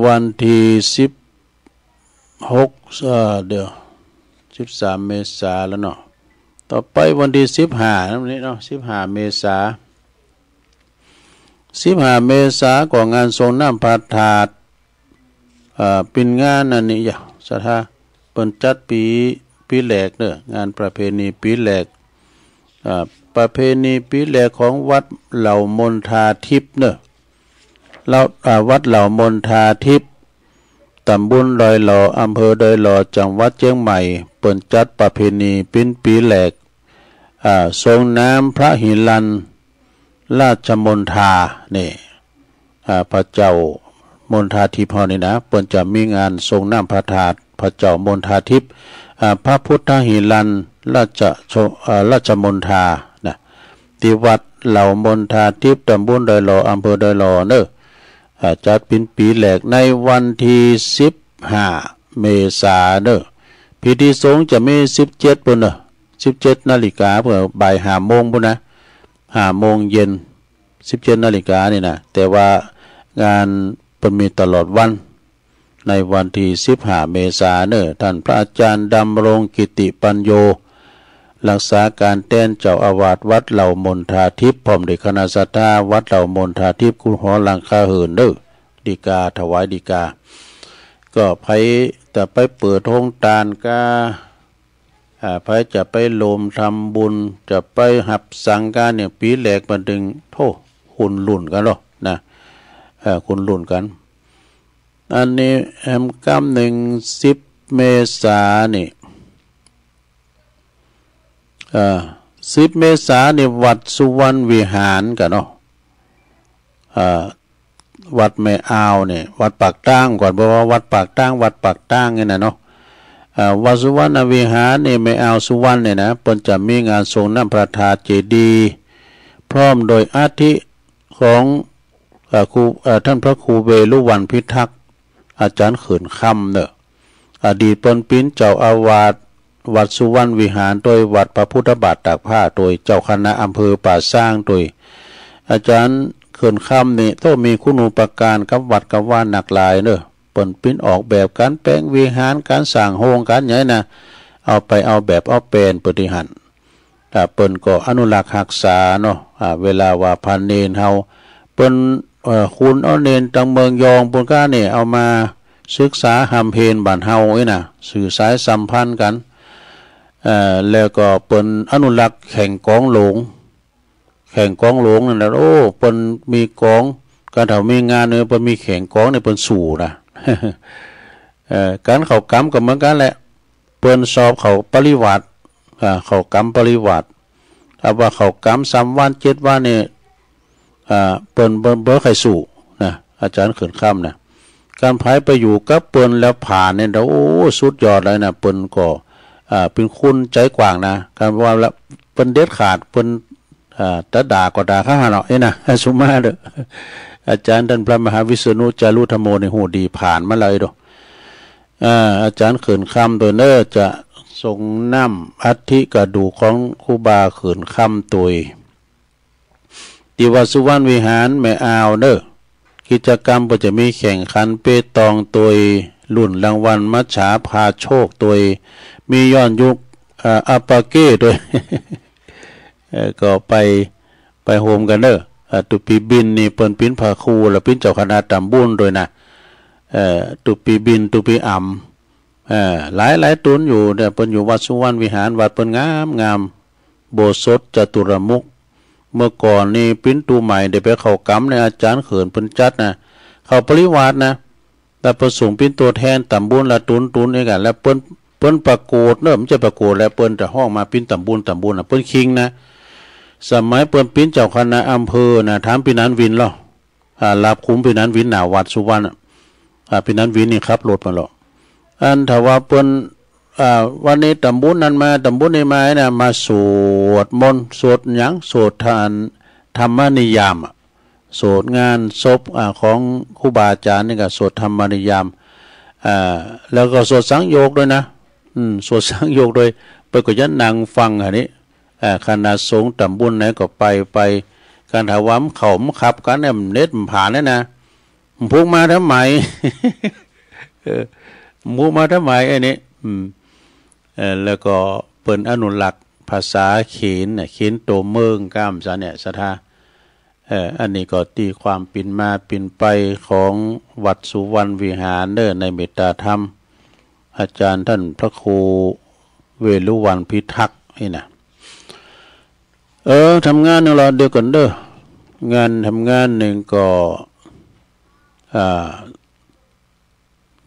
วันที่1613เมษายนแล้วเนาะต่อไปวันที่15นี้เนาะ15เมษายน15เมษายนก็งานส่งน้ำพระธาตุเป็นงานอันนี้อย่าสถาเปิ้นจัดปีแรกเด้องานประเพณีปีแรกประเพณีปีแรกของวัดเหล่ามนทาทิพย์เนอะวัดเหล่ามนทาทิพย์ตำบลดอยหล่ออำเภอดอยหล่อจังหวัดเชียงใหม่เปิ้นจัดประเพณีปีแรกทรงน้ำพระหิรันราชมนทานี่พระเจ้ามนทาทิพย์เฮานี่นะเปิ้นจะมีงานทรงน้ำพระธาตุพระเจ้ามนทาทิพย์พระพุทธหิรันราชมนทานะที่วัดเหล่ามนทาทิพย์ตำบลดอยหล่ออำเภอดอยหล่อเนอะจัดปีแรกในวันที่15เมษายนเนอะพิธีสงฆ์จะมี17ปุ่นเนอะ17 นาฬิกาเพื่อบ่าย5 โมงปุ่นนะ5 โมงเย็น17 นาฬิกานี่นะแต่ว่างานเป็นมีตลอดวันในวันที่15เมษายนเนอะท่านพระอาจารย์ดำรงกิติปัญโยรักษาการแทนเจ้าอาวาสวัดเหล่ามนทาทิพย์พร้อมด้วยคณะสัตยาวัดเหล่ามนทาทิพย์คุณหอหลังคาเหินเด้อดีกาถวายดีกาก็แต่ไปเปิดห้องตาลก็ไปจะไปโลมทำบุญจะไปหับสังการเนี่ยปีแรกมันดึงโทษคุณลุ่นกันหรอนะคุณลุ่นกันอันนี้กำ10 เมษายนนี่10 เมษายนนี่วัดสุวรรณวิหารกันเนาะวัดแม่อาวเนี่ยวัดปากตั้งก่อนเพราะว่าวัดปากตั้งนี่นะเนาะวัดสุวรรณวิหารนี่แม่อาวสุวรรณเนี่ยนะเพิ่นจะมีงานทรงน้ำพระธาตุเจดีย์พร้อมโดยอาทิของครูท่านพระครูเวรุวรรณพิทักษ์อาจารย์เขินคำเนอะอดีตเป็นปิ้นเจ้าอาวาสวัดสุวรรณวิหารโดยวัดพระพุทธบาทตากผ้าโดยเจ้าคณะอำเภอป่าสร้างโดยอาจารย์เขินคำนี่ต้องมีคุณูปการกับวัดกับว่าหนักหลายเนอะเปิ้นปิ้นออกแบบการแปลงวิหารการสร้างโฮงการใหญ่นะเอาแบบเอาเป็นปฏิหันเปิ้นก็อนุรักษ์รักษาเนาะเวลาว่าพันเนนเฮาเปิ้นคุณเอาเนนตังเมืองยองปุ่นก้าเนี่ยเอามาศึกษาหำเพนบ้านเฮาไว้นะสื่อสายสัมพันธ์กันแล้วก็เปิ้นอนุรักษ์แข่งกองหลงนั่นแหละโอ้เปิ้นมีกองการถ้ามีงานเนี่ยเปิ้นมีแข่งกองเนี่ยเปิ้นสู่นะ การเข้ากรรมก็เหมือนกันแหละเปิ้นสอบเข้าปริวัติเข้ากรรมปริวัติถ้าว่าเข้ากรรม3 วัน 7 วันเนี่ยเปิ้นบ่ใครสู่นะอาจารย์เขินค่ำนะการพายไปอยู่กับเปิ้นแล้วผ่านเนี่ยโอ้สุดยอดเลยนะเปิ้นก็เป็นคุณใจกว้างนะการว่าแล้วเปิ้นเด็ดขาดเปิ้นตะด่าก็ด่าข้าเนาะนะสุมาเด้ออาจารย์ท่านพระมหาวิษณุจารุธรรมโมในหูดีผ่านมาเลยดอกอาจารย์เขินคำตัวเนอจะทรงน้ำอัฐิกระดูกของครูบาเขินคำตัวที่วัดสุวรรณวิหารแม่อาวเนอกิจกรรมก็จะมีแข่งขันเปตองตัว รุ่นรางวัลมัจฉาพาโชคโดยมีย้อนยุคอัปปาเก้โดย ก็ไปโฮมกันเด้อตุปีบินนี่เปิ้นปิ้นพาคูแล้วปิ้นเจ้าคณะตำบุญโดยนะตุปีบินตุปีอ่ำหลายตุนอยู่เนี่ยเปิ้นอยู่วัดสุวรรณวิหารวัดเปิ้นงามโบสถจตุรมุขเมื่อก่อนนี่ปิ้นตูใหม่ได้ไปเข้ากรรมในอาจารย์เขินเปิ้นจัดนะเข้าปริวาสนะแต่ประสงค์ปิ้นตัวแทนตำบุญละตุนเองกันแล้วเปิ้นประกวดเริ่มจะประกวดแล้วเปิ้นจะห้องมาปิ้นตำบุญนะเปิ้นคิงนะสมัยเปิ้นปิ้นเจ้าคณะอำเภอนะถามปีนั้นวินหรอลาบคุ้มปีนั้นวินหนาวัดสุวรรณปีนั้นวินนี่ครับรถมาหรออันถ้าว่าเปิ้นวันนี้ตำบุญนั้นมาตำบุญนี้มาเนี่ยมาสวดมนต์สวดหยังสวดทานธรรมนิยามสวดงานศพของครูบาอาจารย์นี่ก็สวดธรรมนิยามแล้วก็สวดสังโยกด้วยนะสวดสังโยกโดยไปก็ยันนั่งฟังอันนี้คณะสงฆ์ตำบุญไหนก็ไปการถวายเขาขับกันเนี่ยเน็ตผ่านแล้วนะพวกมาทำไม มูมาทำไมไอ้นี่แล้วก็เปิ่นอนุรักษ์ภาษาเขียนเขียนโตเมืองก้ามซะเนี่ยสถาอันนี้ก็ตีความปินมาปินไปของวัดสุวรรณวิหารในเมตตาธรรมอาจารย์ท่านพระครูเวรุวรรณพิทักษ์นี่นะทำงานของเราเดียวกันเด้องานทำงานหนึ่งก็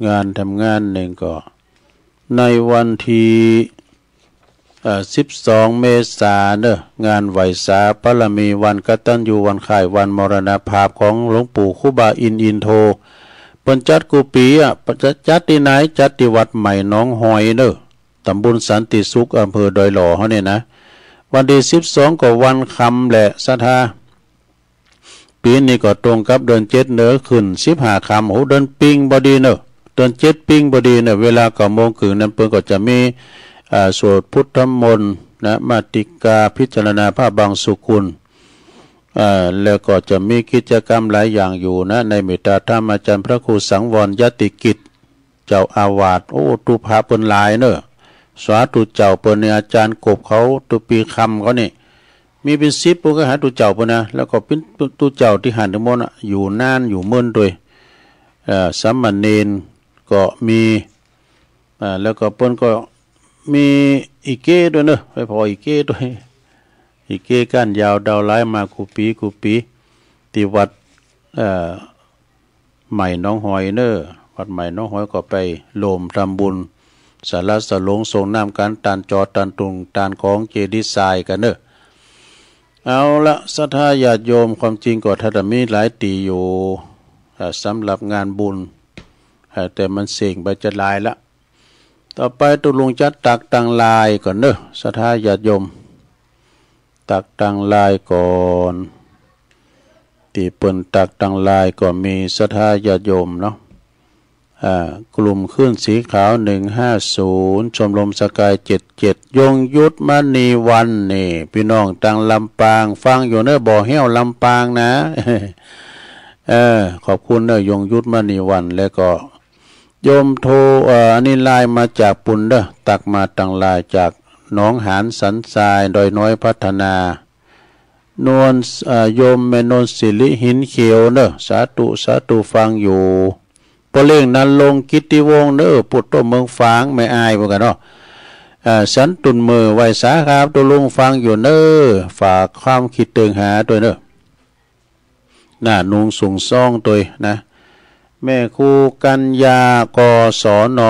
งานทำงานหนึ่งก็ในวันที่12 เมษายนงานไหวสาปรมีวันกตัญญูวันข่ายวันมรณภาพของหลวงปู่ครูบาอินโทเปิ้นจัดกุปีจัดที่ไหนจัดที่วัดใหม่หนองหอยตำบลสันติสุขอำเภอดอยหล่อเฮาเนี่ยนะวันที่12ก็วันคำแหละศรัทธาปีนี้ก็ตรงกับเดือน7ขึ้น15ค่ำโหเดือนปิงบ่ดีเดือน7ปิงบ่ดีเวลา9 โมงครึ่งนั้นเพิ่นก็จะมีสวดพุทธมนต์นะมาติกาพิจารณาพระบางสุกุลแล้วก็จะมีกิจกรรมหลายอย่างอยู่นะในเมตตาธรรมอาจารย์พระครูสังวรยติกิจเจ้าอาวาสตุภาเปิ้นหลายสาธุเจ้าเปิ้นอาจารย์กบเขาตุปีคำเขานี่มีเป็น10ปุ๊กก็หาตุเจ้าเปิ้นนะแล้วก็เป็นตุเจ้าที่หันทั้งหมดอยู่นานอยู่เมื่นด้วยสามเณรก็มีแล้วก็เปิ้นก็มีอีเก้ด้วยไปพออีเก้ด้วยอีเก้ก้านยาวดาวไล่มากูปีที่วัดใหม่น้องหอยวัดใหม่น้องหอยก็ไปโลมทำบุญสาระสลงส่งน้ำการตานจอตานตุงตานของเจดีย์ทรายกันเอาละศรัทธาญาติโยมความจริงก็ถ้ามีหลายตีอยู่สำหรับงานบุญแต่มันเสี่ยงไปจะลายละต่อไปตุลุงจัดตักตังลายก่อนศรัทธาญาติโยมตักตังลายก่อนตีเปิ้นตักตังลายก็มีศรัทธาญาติโยมเนาะกลุ่มขึ้นสีขาว150ชมรมสกาย77ยงยุทธมณีวันนี่พี่น้องตังลำปางฟังอยู่บ่อแห้วลำปางนะ ขอบคุณยงยุทธมณีวันแล้วก็โยมโทอันนี้ลายมาจากปุนตักมาตังลายจากหนองหานสันทรายดอยน้อยพัฒนานวลโยมแม่นนศิริหินเขียวสาธุฟังอยู่ปเล่งนันลงกิตติวงศ์ปุตโตเมืองฝางไม่อายเหมือนกันสันตุนมือไว้สาครับตัวลุงฟังอยู่ฝากความคิดเตือนหาตัวหน้านุงสูงซ่องตัวนะแม่ครูกัญญากศน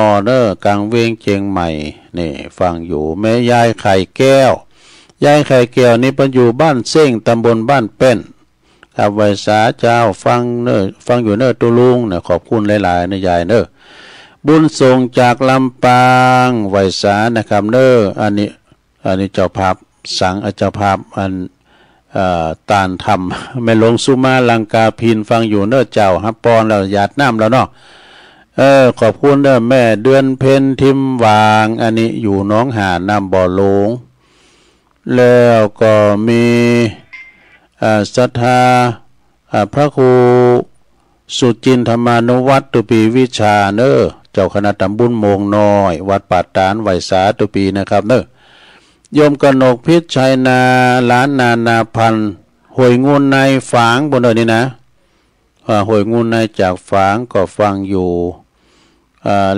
กลางเวงเชียงใหม่นี่ฟังอยู่แม่ยายไข่แก้วยายไข่แก้วนี่เป็นอยู่บ้านเส้งตำบลบ้านเป็นครับไว้สาเจ้าฟังอยู่ตัวลุงขอบคุณหลายๆยายบุญส่งจากลำปางไว้สานะครับอันนี้เจ้าภาพสังเจ้าภาพตานธรรมแม่หลวงสุมาลังกาพินฟังอยู่เจ้าฮับปอนแล้วหยาดน้ำแล้วขอบคุณแม่เดือนเพ็ญทิมวางอันนี้อยู่น้องหาน้ำบ่อหลงแล้วก็มีศรัทธาพระครูสุจินธรรมานุวัตตุปีวิชา เจ้าคณะตำบลโมงน้อยวัดป่าตานไหวสาตุปีนะครับเนอะโยมกนกพิษชัยนาล้านนาพันหวยงูในฝางบนเลยนี่นะหวยงูในจากฝางก็ฟังอยู่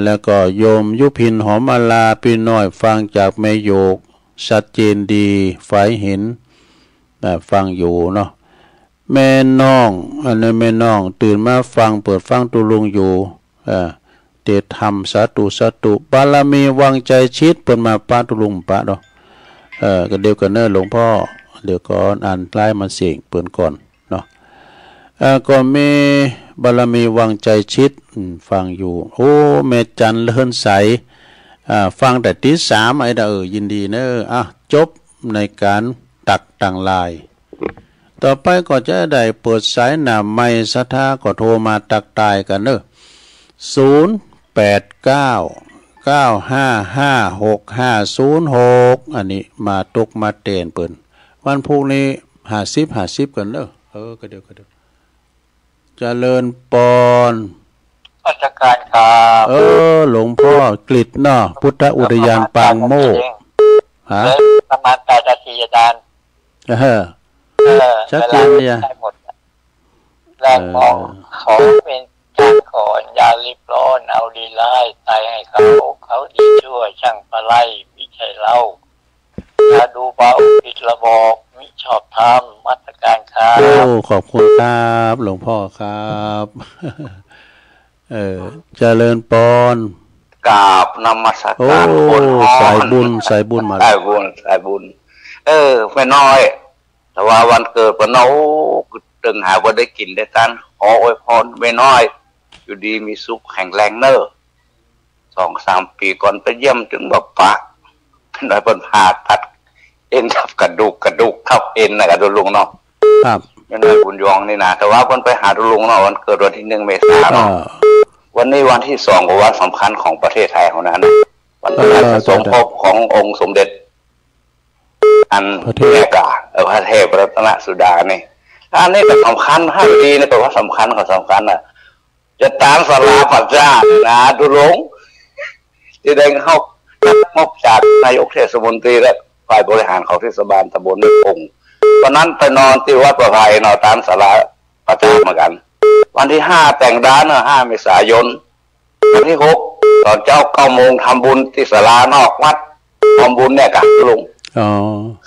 แล้วก็โยมยุพินหอมอาลาพี่น้อยฟังจากแม่โยกชัดเจนดีไฟเห็นฟังอยู่เนาะแม่น้องอันนี้แม่น้องตื่นมาฟังเปิดฟังตุลุงอยู่เตธรรมสาธุบารมีวังใจชิดเปิดมาป้าตุลุงป้าเนาะก็เดียวกันเนอหลวงพ่อเดี๋ยวก่อนอ่านใกล้มันเสียงเปิดก่อนเนาะก็มีบารมีวังใจชิดฟังอยู่โอ้เมจันเลื่อนใสฟังแต่ที่3ไอ้ยินดีเนอะจบในการตักต่างลายต่อไปก็จะได้เปิดสายหน้าไม้ศรัทธาก็โทรมาตักตายกันเนอะ0899555606อันนี้มาตกมาเตนเปิ้นวันพรุ่งนี้50กันเนอะก็เดี๋ยวเจริญปอนราชการครับหลวงพ่อกฤษเนาะพุทธอุทยานปางโมกประมาณ8 นาทีอาจารย์ชัดเจนเนี่ยแรกบอกขอเป็นการขอนยาลิบร้อนเอาดีไล่ตายให้เขาดีชั่วช่างปลาไหลมิใช่เล่าถ้าดูเบาผิดระบอกมิชอบธรรมมาตรการครับขอบคุณครับหลวงพ่อครับเจริญปอนกราบนมัสการคนสายบุญมาสายบุญไม่น้อยแต่ว่าวันเกิดปนเอาตึงหาว่าได้กินได้กันขออวยพรไม่น้อยอยู่ดีมีสุขแข็งแรงเนอะ2-3 ปีก่อนไปเยี่ยมถึงบัพปะเป็นหน่อยเป็นผ่าตัดเอ็นทับกระดูกทับเอ็นนะกระดูกลุงเนาะครับไม่น้อยบุญยองนี่นะแต่ว่าคนไปหาดูลุงเนาะวันเกิดวันที่1 เมษายนเนาะวันนี้วันที่2ของวันสำคัญของประเทศไทยของนั้นวันพระราชสมภพขององค์สมเด็จอันแรกพระเทพรัตนสุดานี่อันนี้ก็สำคัญ5 ปีนี่ก็ว่าสำคัญจะตามสลาปัจจานะดูหลงที่ได้เข้ามอบจากนายกเทศมนตรีและฝ่ายบริหารของเทศบาลตำบลนิคมวันนั้นไปนอนที่วัดประภัยนอนตามสลาปัจจาเหมือนกันวันที่5แต่งร้าน5 เมษายนวันที่6ตอนเจ้า9 โมงทำบุญที่ศาลานอกวัดทำบุญเนี่ยกับลุง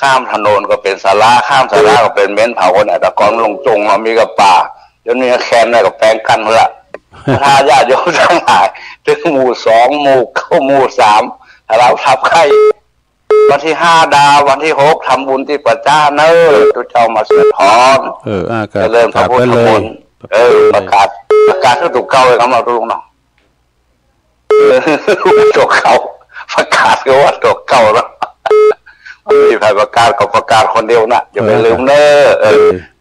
ข้ามถนนก็เป็นศาลาข้ามศาลาก็เป็นเม้นเผาเนี่ยแต่ก่อนลงจงมีกับป่าจนมีแคนเนี่ยกับแปลงกันละถ้าญาติโยมทั้งหลายถึงหมู่2 หมู่9 หมู่3เราทับไข่วันที่5 ดาววันที่6ทำบุญที่ปัจจาเนอตุเจ้ามาสืบทอนจะเริ่มพระพุทธมนต์ประกาศก็ถูกเก่าเลยครับเราทุกน้องถูกเก่าประกาศก็ว่าถูกเก่าแล้วมีใครประกาศก็ประกาศคนเดียวนะอย่าไปลืมเนอ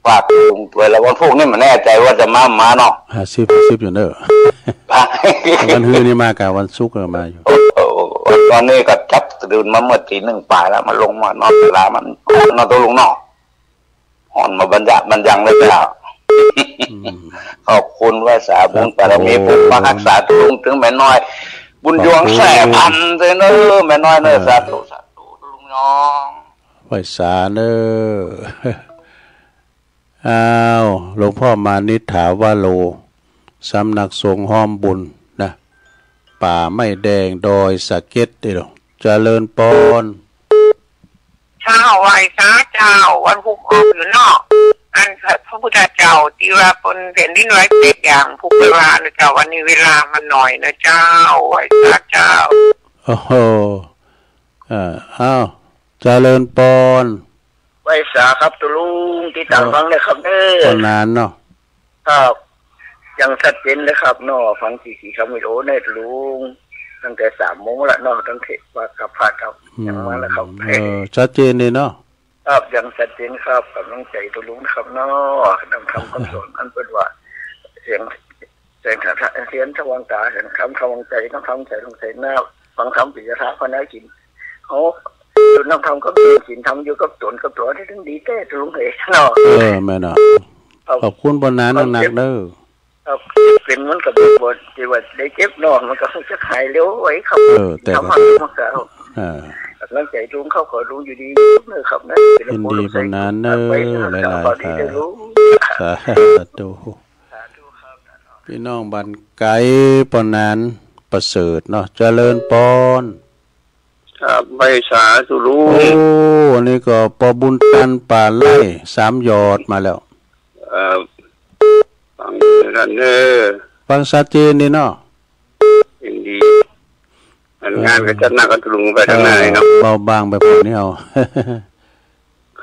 ฝากลุงตัวแล้ววันพวกนี้มันแน่ใจว่าจะมาเนาะ50อยู่เนอะวันฮือนี่มากับวันศุกร์มาอยู่ตอนนี้ก็จับตื่นมาเมื่อตี 1 ป่ายแล้วมันลงมานอนเวลามันนอนตัวลุงเนาะอ่อนมาบรรยังเลยเจ้าขอบคุณว่าสาบุญบารมีปุมารักษาตุลุงถึงแม่น้อยบุญยวงแสพันเลยเนอะแม่น้อยเนอะสาธุลุงน้องไหวสาเนอะหลวงพ่อมานิถาวาโลสำนักสงฆ์ห้อมบุญนะป่าไม่แดงดอยสะเก็ดเดี๋ยวเจริญปอนเช้าไหวสาเจ้าวันพุธออกอยู่นอกอันพระพุทธเจ้าตีว่าปนเห็นที่น้อยเด็กอย่างผู้เวลานะเจ้าวันนี้เวลามันหน่อยนะเจ้าไหวสาเจ้าโอ้โหเจริญปอนไหวสาครับตุลุงที่ต่างฟังเลยครับคนนานเนาะครับยังชัดเจนเลยครับเนาะฟังสี่คำวิดีโอในลุงตั้งแต่3 โมงละเนาะตั้งแต่ว่ากับพระครับยังมาแล้วครับชัดเจนเลยเนาะครับยังชัดเจนครับกำลังใจตุลุงครับเนาะนำคำสอนอันเป็นว่าเสียงเสียงทวังตาเสียงคำทวังใจน้ำคำใจทงใจหน้าฟังคำปิยธาพนักกินเขาจุดน้ำคำก็กินทำอยู่กับตนกับตัวที่ถึงดีแต่ตุลุงเอ๋เนาะแม่เนาะขอบคุณบนนั้นหนักเด้อ ครับเป็นมันกับบทที่ว่าได้เจ็บนอนมันก็จะหายเร็วไว้ครับแต่ทำให้มันก็กำลังใจลุงเขาขอลุงอยู่ดีเนอครับนะยินดีปนนั้นเนอหลายๆค่ะสาธุพี่น้องบันไกปนนั้นประเสริฐเนาะเจริญปอนครับใบสาธุลุงโอ้นี่ก็ปอบุญตันป่าไล่3ยอดมาแล้วฟังกันเนอฟังชัดเจนนี่เนาะยินดีงานก็จัดหนักกันลุงไปทางไหนเนาะเบาบางไปพอนี้เอา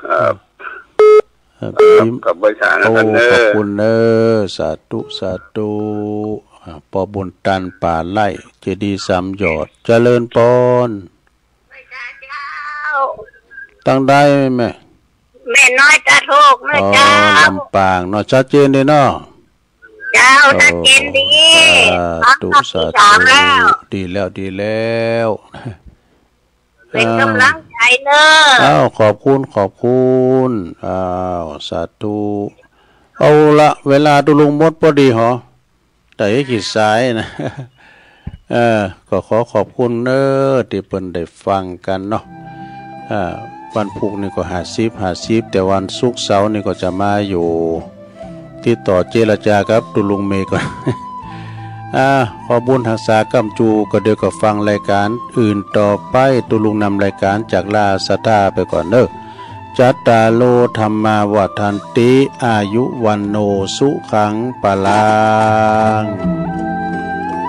ครับกับใบสากันเนอขอบคุณเนอสาธุสาธุปอบุญตันป่าไล่เจดีย์3ยอดเจริญปอนตั้งได้ไหมแม่น้อยจะถูกแม่เจ้าลำปางเนาะชัดเจนเลยเนาะเจ้าชัดเจนดีตุสาธุดีแล้วเป็นกำลังใจเนอะขอบคุณสาธุเอาละเวลาตุลุงมดพอดีหรอแต่กี่สายนะก็ขอบคุณเนอที่เปิ้นได้ฟังกันเนาะวันพุธนี่ก็50แต่วันศุกร์เสาร์นี่ก็จะมาอยู่ที่ต่อเจรจากับตุลุงเมก่อนขอบุญทักษากำจูก็เดี๋ยวก็ฟังรายการอื่นต่อไปตุลุงนำรายการจากลาสตาไปก่อนเนอะจัตตาโลธรรมาวัฏันติอายุวันโนสุขังปะลัง